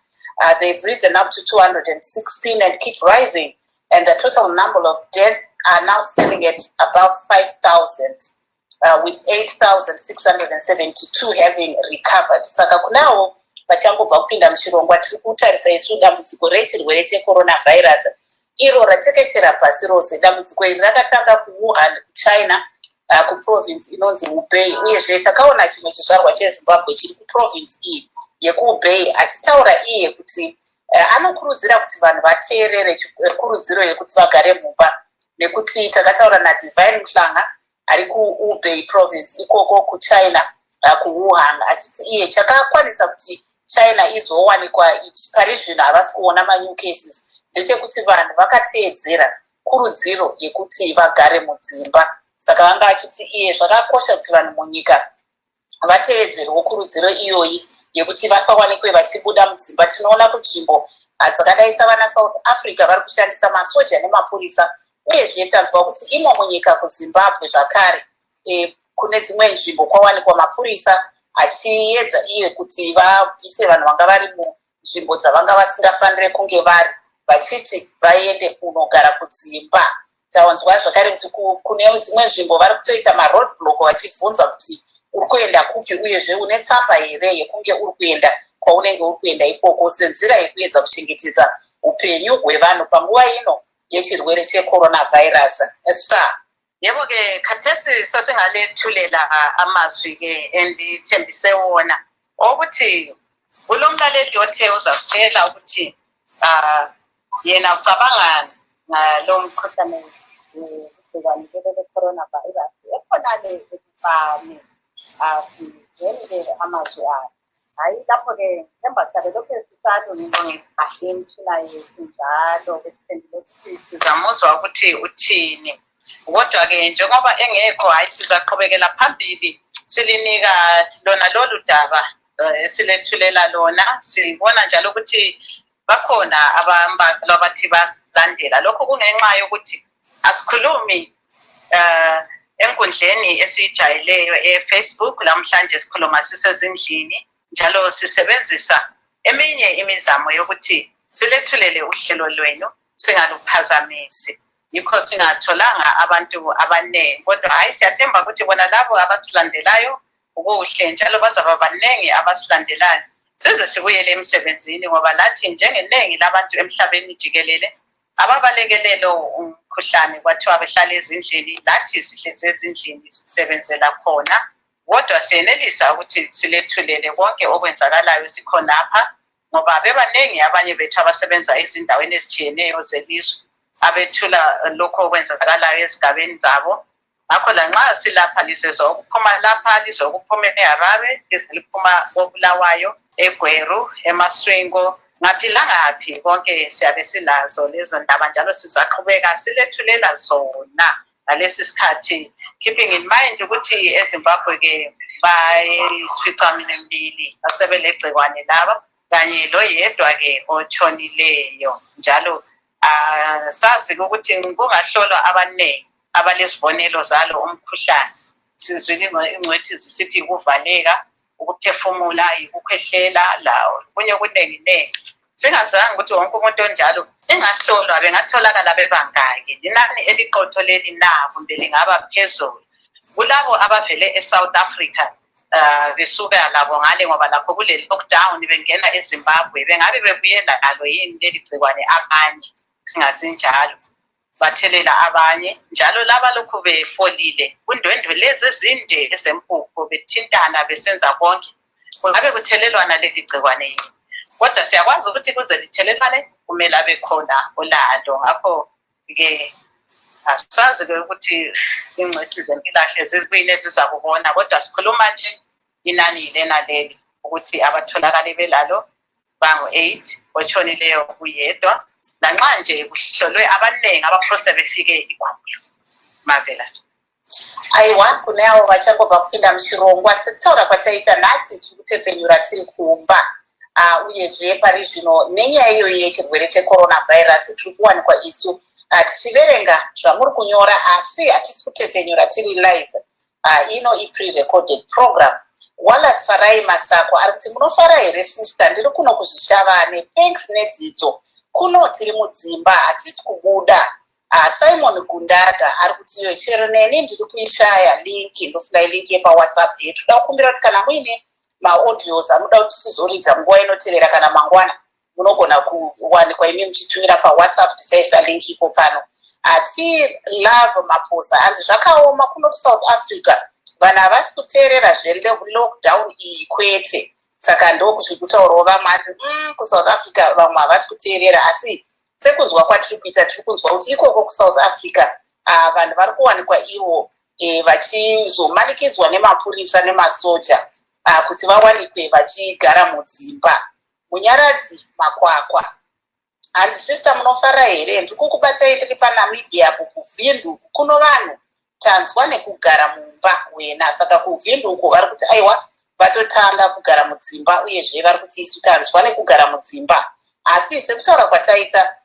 They've risen up to 216 and keep rising. And the total number of deaths are now standing at about 5,000, with 8,672 having recovered. Saka kunawo vachangobva kupinda muchirongwa tiri kutarisa isu dambudziko rechirwere checoronavirus iro ratekeshera pasi rose. Dambudziko iri rakatanga kuWuhan kuChina, kuprovince inonzi Hubei, uyezve takaona chimwe chizvarwa cheZimbabwe chiri kuprovince iyi yekuHubei achitaura iye kuti anokurudzira kuti vanhu vateerere kurudziro yekuti vagare mumba, nekuti takataura naDivine Mhlanga ari kuHubei province ikoko kuChina, kuWuhan, achiti iye chakakwanisa kuti China izowanikwa pari zvino havasi kuona manew cases ndechekuti vanhu vakateedzera kurudziro yekuti vagare mudzimba. Saka vanga achiti iye zvakakosha kuti vanhu munyika vatevedzerewo kurudziro iyoyi yekuti vasawanikwe vachibuda mudzimba. Tinoona kuti nzvimbo dzakadai savana South Africa vari kushandisa masoja nemapurisa, uyezve tanzwa kuti imo munyika kuZimbabwe zvakare kune dzimwe nzvimbo kwawanikwa mapurisa achiedza iye kuti vabvise vanhu vanga vari munzvimbo dzavanga vasingafanire kunge vari, vachiti vaende kunogara kudzimba. Tawanzwa zvakare kuti kune dzimwe nzvimbo vari kutoita maroad block vachibvunza kuti uri kuenda kupi, uyezve une tsamba here yekunge uri kuenda kwaunenge uri kuenda ikoko, senzira yekuedza kuchengetedza upenyu hwevanhu panguva ino yechirwere checoronavirus. Yebo ke khathesi sasingalethulela amazwi ke endithembise wona ukuthi kulomlaleli othe uzasitshela ukuthi yena ucabanga ngalo mkhuhlane weCoronavirus ekhona le ekufane asizele amazwi akhe. Hayi lapho ke emva lokho sisalo ngibonge kahle imthina yethu njalo besiphendule ukuthi sizamuzwa ukuthi uthini. Kodwa ke njengoba engekho hayi sizaqhubekela phambili silinika lona lolu daba esilethulela lona. Sibona njalo ukuthi bakhona abathi balandela lokho kungenxa yokuthi asikhulumi enkundleni esijayeleyo eFacebook. Namhlanje sikhuluma sisezindlini njalo sisebenzisa eminye imizamo yokuthi silethulele uhlelo lwenu singaluphazamisi, yikho singatholanga abantu abaningi. Kodwa hayi siyathemba ukuthi bona labo abasilandelayo ukuhle njalo bazaba baningi abasilandelayo size sibuyele emsebenzini, ngoba lathi njengeningi labantu emhlabeni jikelele ababalekelelo umkhuhlane kwathiwa behlala ezindlini, lathi sihlezi ezindlini sisebenzela khona. Kodwa siyenelisa ukuthi silethulele konke okwenzakalayo sikhonapha, ngoba bebaningi abanye bethu abasebenza ezindaweni ezitshiyeneyo zelizwe abethula lokho okwenzakalayo ezigabeni zabo. Ngakho lanxa silapha lisezwa ukuphuma lapha, lizokuphuma eHarare, liphuma koBulawayo, eGweru, eMaswengo, ngaphi langaphi konke siyabe silazo lezo ndaba, njalo sizaqhubeka silethulela zona ngalesi sikhathi, keeping in mind ukuthi eZimbabwe ke bayisificaminwembili asebelegcikwane laba kanye loyedwa ke otshonileyo. Njalo sazi ukuthi kungahlolwa abaningi abalesibonelo zalo umkhuhlane. Sizwile ingcwethi zisithi ukuvaleka, ukuphefumula, ukukhwehlela, lawo kunye kunenginengi. Singazange ukuthi wonke umuntu onjalo engahlolwa bengatholakala bebangaki, linani eliqotho leli na kumbe lingaba phezulu. Kulabo abavele eSouth Africa besuka labo ngale ngoba lapho kule lockdown bengena eZimbabwe bengabe bebuye nalo yini leli gciwane abanye singasinjalo bathelela abanye njalo laba lokhu befolile kundwendwe lezi ezinde ezempupho bethintana besenza konke kungabe kuthelelwana leli gciwane yini kodwa siyakwazi ukuthi kuze lithelelwane kumele abe khona olalo ngakho ke asazi ukuthi ingcwethi zempilakahle zizibuyile zizakubona kodwa sikhuluma nje inani lena leli ukuthi abatholakala belalo bangu-8 otshonileyo kuyedwa lanxa nje kuhlolwe abaningi abaphose befike iGwamkhulu Marvelous. Aiwa kune avo vachangobva kupinda muchirongwa sekutaura kwataita nhasi tiri kutepfenyura tiri kumba uyezve pari zvino nenyaya iyoyi yechirwere cheCoronavirus tiri kuwanikwa isu tichiverenga zvamuri kunyora asi hatisi kutepfenyura tiri live ino ipre-recorded program. Wallace Farai Masako ari kuti munofara here sister ndiri kuno kuzvishavane thanks nedzidzo kuno tiri mudzimba hatisi kubuda. Simon Gundada ari kuti iyo chero neni ndiri kuishaya linki ndofunga linki yepawhatsapp yetu toda kukumbira kuti kana muine maaudios amuda kuti tizoridza nguva inotevera kana mangwana munogona kuwanikwa imi muchitumira pawhatsapp tichaisa linki ipo pano. Love Maposa anzi zvakaoma kuno kuSouth Africa vanhu havasi kuteerera lockdown iyi kwete saka ndokuti kutaurawo vamwe ati kuSouth Africa vamwe havasi kuteerera asi sekunzwa kwatiri kuita tiri kunzwa kuti ikoko kuSouth Africa vanhu vari kuwanikwa ivo vachizomanikidzwa nemapurisa nemasoja kuti vawanikwe vachigara mudzimba. Munyaradzi Makwakwa hanzi sister munofara here ndikukubatsai ndiri paNamibia kuvhindu kuno vanhu tanzwa nekugara mumba wena saka kuvhindu uko vari kuti aiwa vatotanga kugara mudzimba uyezve vari kuti isu tanzwa nekugara mudzimba asi sekutaura kwataita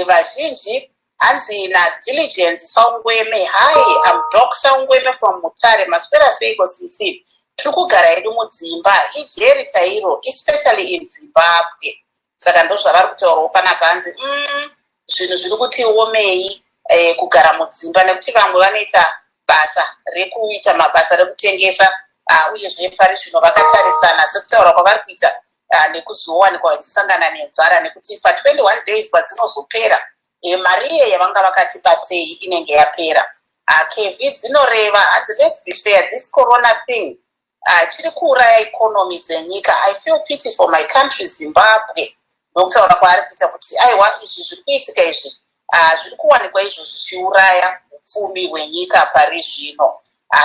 vazhinji hanzi naDiligence Saungweme hi I'm Doc Saungweme from Mutare maswera seiko sisi tiri kugara hedu mudzimba ijeri chairo especially in Zimbabwe saka ndo zvavari kutaurawo panapa hanzi zvinhu zviri kuti omei kugara mudzimba nekuti vamwe vanoita basa rekuita mabasa rekutengesa uyezve pari zvino vakatarisana sekutaura kwavari kuita nekuzowanikwa vachisangana nenzara nekuti pa21 days padzinozopera mari iye yavanga vakati batei inenge yapera. KV dzinoreva hanzi let's be fair this corona thing chiri kuuraya ikonomi dzenyika. I feel pity for my country Zimbabwe ndokutaura kwaari kuita kuti aiwa izvi zviri kuitika izvi zviri kuwanikwa izvo zvichiuraya upfumi hwenyika pari zvino.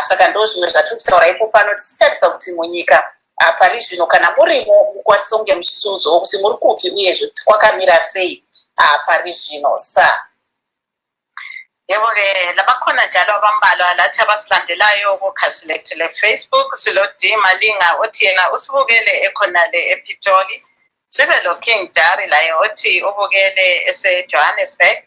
Saka ndo zvimwe zvatiri kutaura ipo pano tichitarisa kuti munyika pari zvino kana murimo mukwanisa kunge muchitiudzawo kuti muri kupi uyezve kuti kwakamira sei pari zvino sa. Yebo-ke labakhona njalo abambalwa lathi abasilandelayo kukhasi lethu le-Facebook silodi Malinga othi yena usibukele ekhonale ePitoli sibe lo King Dari laye othi ubukele ese-Johannesburg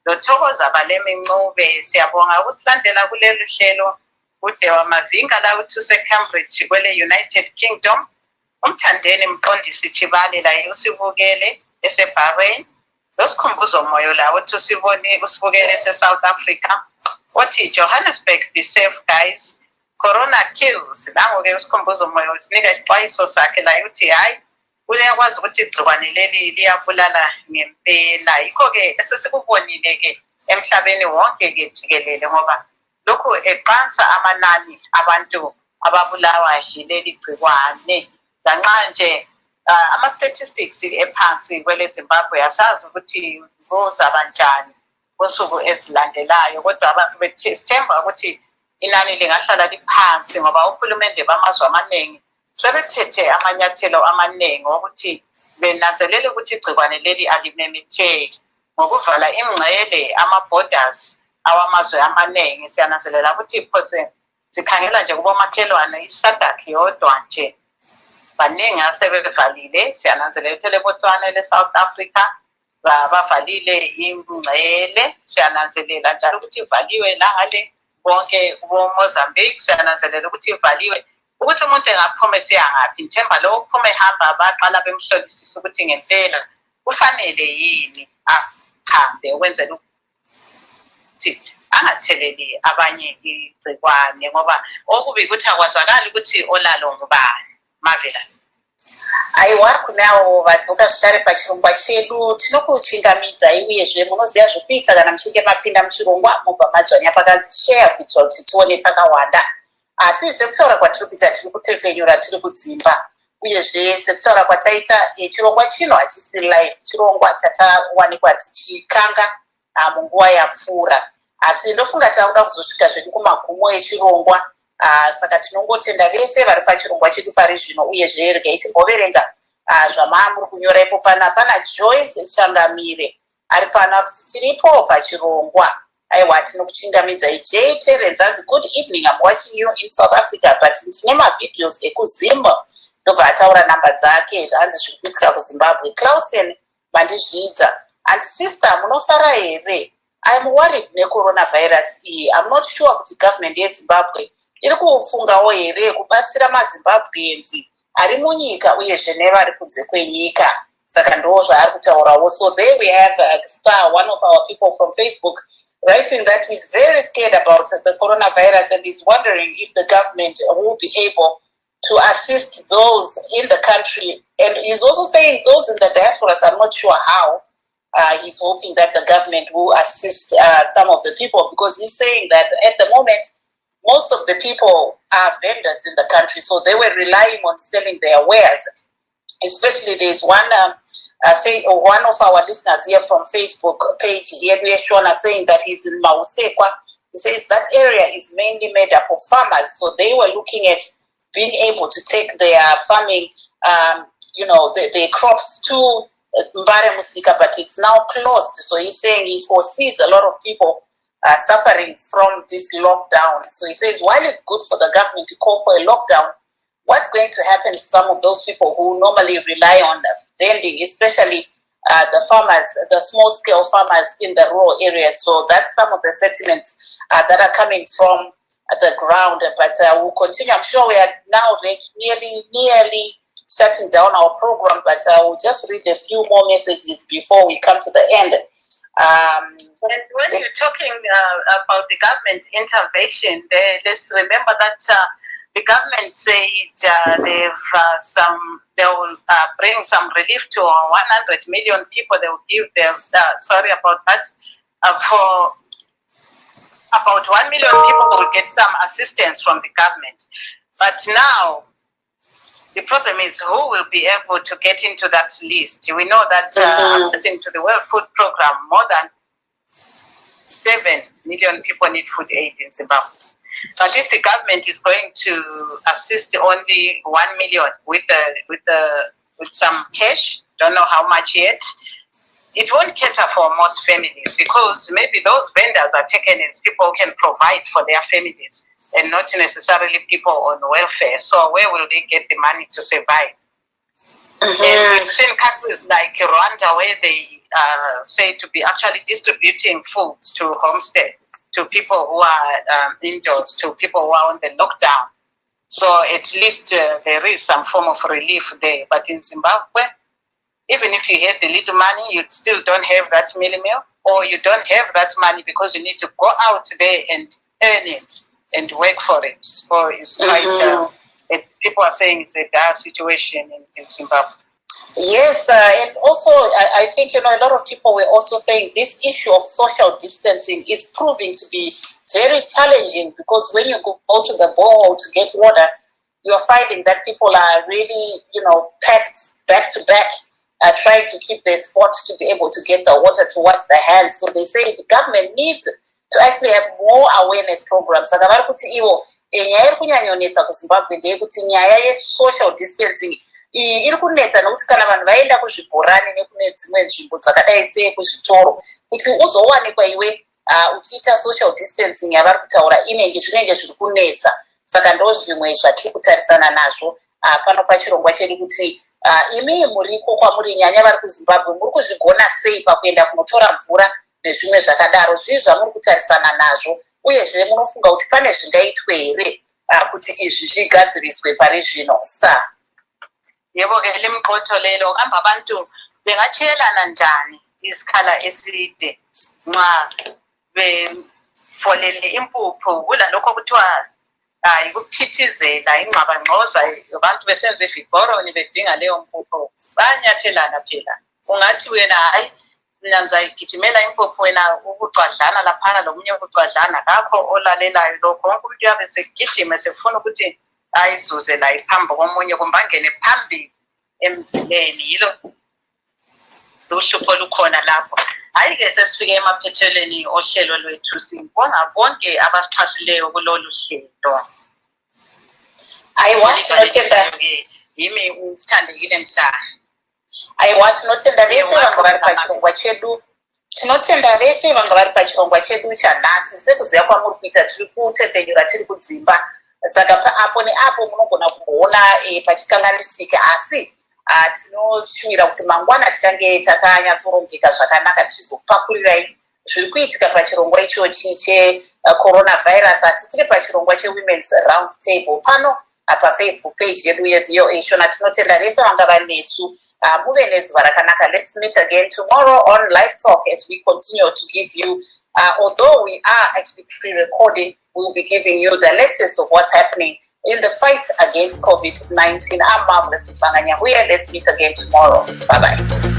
lothokoza Balemi Ncube siyabonga ukusilandela kulelu hlelo ude wamavinga la uthi useCambridge kwele-United Kingdom umthandeni Mqondisi Chibale laye usibukele eseBahrain losikhumbuzo moyo la uthi usibukele eseSouth Africa othi Johannesburg be safe guys corona kills nango-ke usikhumbuzo moyo sinika isixwayiso sakhe la uthi hayi uyakwazi ukuthi igciwane leli liyabulala ngempela yikho-ke esesikubonile-ke emhlabeni wonke-ke jikelele ngoba lokhu eqansa amanani abantu ababulawa yileli gciwane lanxa nje ama-statistics ephansi kwele Zimbabwe asazi ukuthi kuzaba njani kunsuku ezilandelayo kodwa abantu besithemba ukuthi inani lingahlala liphansi ngoba uhulumende bamazwe amaningi sebethethe amanyathelo amaningi ukuthi benanzelele ukuthi igciwane leli alimemetheki ngokuvala imingcele ama-borders awamazwe amaningi. Siyananzelela ukuthi phose sikhangela nje kubomakhelwane iSADC yodwa nje baningi asebevalile. Siyananzelela ukuthi leBotswana le-South Africa bavalile imingcele. Siyananzelela njalo ukuthi ivaliwe lahale bonke kuboMozambique. Siyananzelela ukuthi ivaliwe ukuthi umuntu engaphuma esiyangaphi nithemba lo uphuma ehamba baqala bemhlolisisa ukuthi ngempela kufanele yini ahambe ukwenzela ukuthi angatheleli abanye igcikwane ngoba okubi ukuthi akwazakali ukuthi olalo ngubani. Marvelous. Aiwa kunawo vadzoka zvitare pachirongwa chedu tinokuchingamidza uyezve munoziva zvekuita kana muchinge mapinda muchirongwa mobva madzvanya pakanzi share kuitira kuti tione takawanda. Asi sekutaura kwatiri kuita tiri kutefenyura tiri kudzimba uyezve sekutaura kwataita chirongwa chino hachisi live, chirongwa chatawanikwa tichikanga munguva yapfuura. Asi ndofunga takuda kuzosvika zvedu kumagumo echirongwa. Saka tinongotenda vese vari pachirongwa chedu pari zvino uyezve regai timboverenga zvamamuri kunyora ipo. Pana Joyce Changamire ari pana kuti tiripo pachirongwa. Aiwa tinokuchingamidza J Terenzanzi, good evening, I'm watching you in South Africa but ndine mavideos ekuZimbabwe. Ndobva ataura namba dzake zvanzi zvikuitika kuZimbabwe. Clausen Mandizvidza, and sister munofara here? I'm worried neCoronavirus iyi. I'm not sure kuti government yeZimbabwe iri kufungawo here kubatsira maZimbabweans ari munyika uyezve nevari kunze kwenyika. Saka ndo zvaari kutaurawo. So there we have Star, one of our people from Facebook, writing that he's very scared about the coronavirus and is wondering if the government will be able to assist those in the country. And he's also saying those in the diaspora are not sure how. He's hoping that the government will assist some of the people, because he's saying that at the moment, most of the people are vendors in the country, so they were relying on selling their wares. Especially there's one of our listeners here from Facebook page, Shona, saying that he's in Mausekwa. He says that area is mainly made up of farmers, so they were looking at being able to take their farming, their crops to Mbare Musika, but it's now closed. So he's saying he foresees a lot of people suffering from this lockdown. So he says while it's good for the government to call for a lockdown, what's going to happen to some of those people who normally rely on vending, especially the farmers, the small-scale farmers in the rural areas? So that's some of the sentiments that are coming from the ground. But we'll continue. I'm sure we are now nearly shutting down our program, but we'll just read a few more messages before we come to the end. And when you're talking about the government intervention, let's remember that the government said they will bring some relief to 100 million people. They will give them, sorry about that, for about 1 million people will get some assistance from the government. But now, the problem is who will be able to get into that list. We know that according to the World Food Program, more than 7 million people need food aid in Zimbabwe. But if the government is going to assist only 1 million with some cash, don't know how much yet, it won't cater for most families, because maybe those vendors are taken as people who can provide for their families and not necessarily people on welfare. So where will they get the money to survive? And we've seen countries like Rwanda where they say to be actually distributing foods to homestead, to people who are indoors, to people who are on the lockdown. So at least there is some form of relief there. But in Zimbabwe, even if you have the little money, you still don't have that meal, or you don't have that money because you need to go out there and earn it and work for it. So it's quite, people are saying it's a dire situation in Zimbabwe. Yes, and also I think, a lot of people were also saying this issue of social distancing is proving to be very challenging, because when you go to the borehole to get water, you're finding that people are really, packed back to back, trying to keep their spots to be able to get the water to wash their hands. So they say the government needs to actually have more awareness programs. Saka vari kuti ivo nyaya iri kunyanyonetsa kuZimbabwe ndeyekuti nyaya ye-social distancing iyi iri kunetsa, nokuti kana vanhu vaenda kuzvibhorani nekune dzimwe nzvimbo dzakadai sekuzvitoro, kuti uzowanikwa iwe uchiita social distancing yavari kutaura zvinenge zviri kunetsa. Saka ndo zvimwe zvatiri kutarisana nazvo pano pachirongwa chedu, kuti imi muriko kwamuri nyanya vari kuZimbabwe muri kuzvigona sei pakuenda kunotora mvura nezvimwe zvakadaro? Zvii zvamuri kutarisana nazvo, uyezve munofunga kuti pane zvingaitwe here kuti izvi zvigadziriswe pari zvino? Star. Yebo ke limqotho lelo, kambe abantu bengachiyelana njani isikhala eside nxa befolele impuphu kulalokho kuthiwa yikuphithizela ingxabangxoza abantu besenza ivikoroni bedinga leyo mpuphu bayanyathelana phela. Ungathi wena hayi mina ngizayigijimela impuphu wena ukucwadlana laphana lomunye ukucwadlana kakho olalelayo lokho. Wonke umuntu uyabe segijima sefuna ukuthi ayizuze la iphambi komunye kumbe angene phambili emzileni. Yilo uhlupho olukhona lapho. Hayi-ke sesifike emaphethelweni ohlelo lwethu, sibonga bonke abasixhasileyo kulolu hlelo. Yimi uSithandekile Mhlanga. Tinotenda vese vanga vari pachirongwa chedu. Tinotenda vese vanga vari pachirongwa chedu chanhasi. Sekuziva kwamuri kuita tiri kutefenyura tiri kudzimba. Saka apo neapo munogona kuona pachikanganisika, asi tinoshuvira kuti mangwana tichange takanyatsorongeka zvakanaka tichizopakurirai zviri kuitika pachirongwa ichochi cheCoronavirus. Asi tiri pachirongwa cheWomen's RoundTable pano paFacebook page yedu yeVOA Shona. Tinotenda vese vanga vari nesu. Muve nezuva rakanaka. Let's meet again tomorrow on Live Talk as we continue to give you, although we are actually pre-recording, we will be giving you the latest of what's happening in the fight against COVID-19. I'm Mhlanga Nyahuye. Let's meet again tomorrow. Bye-bye.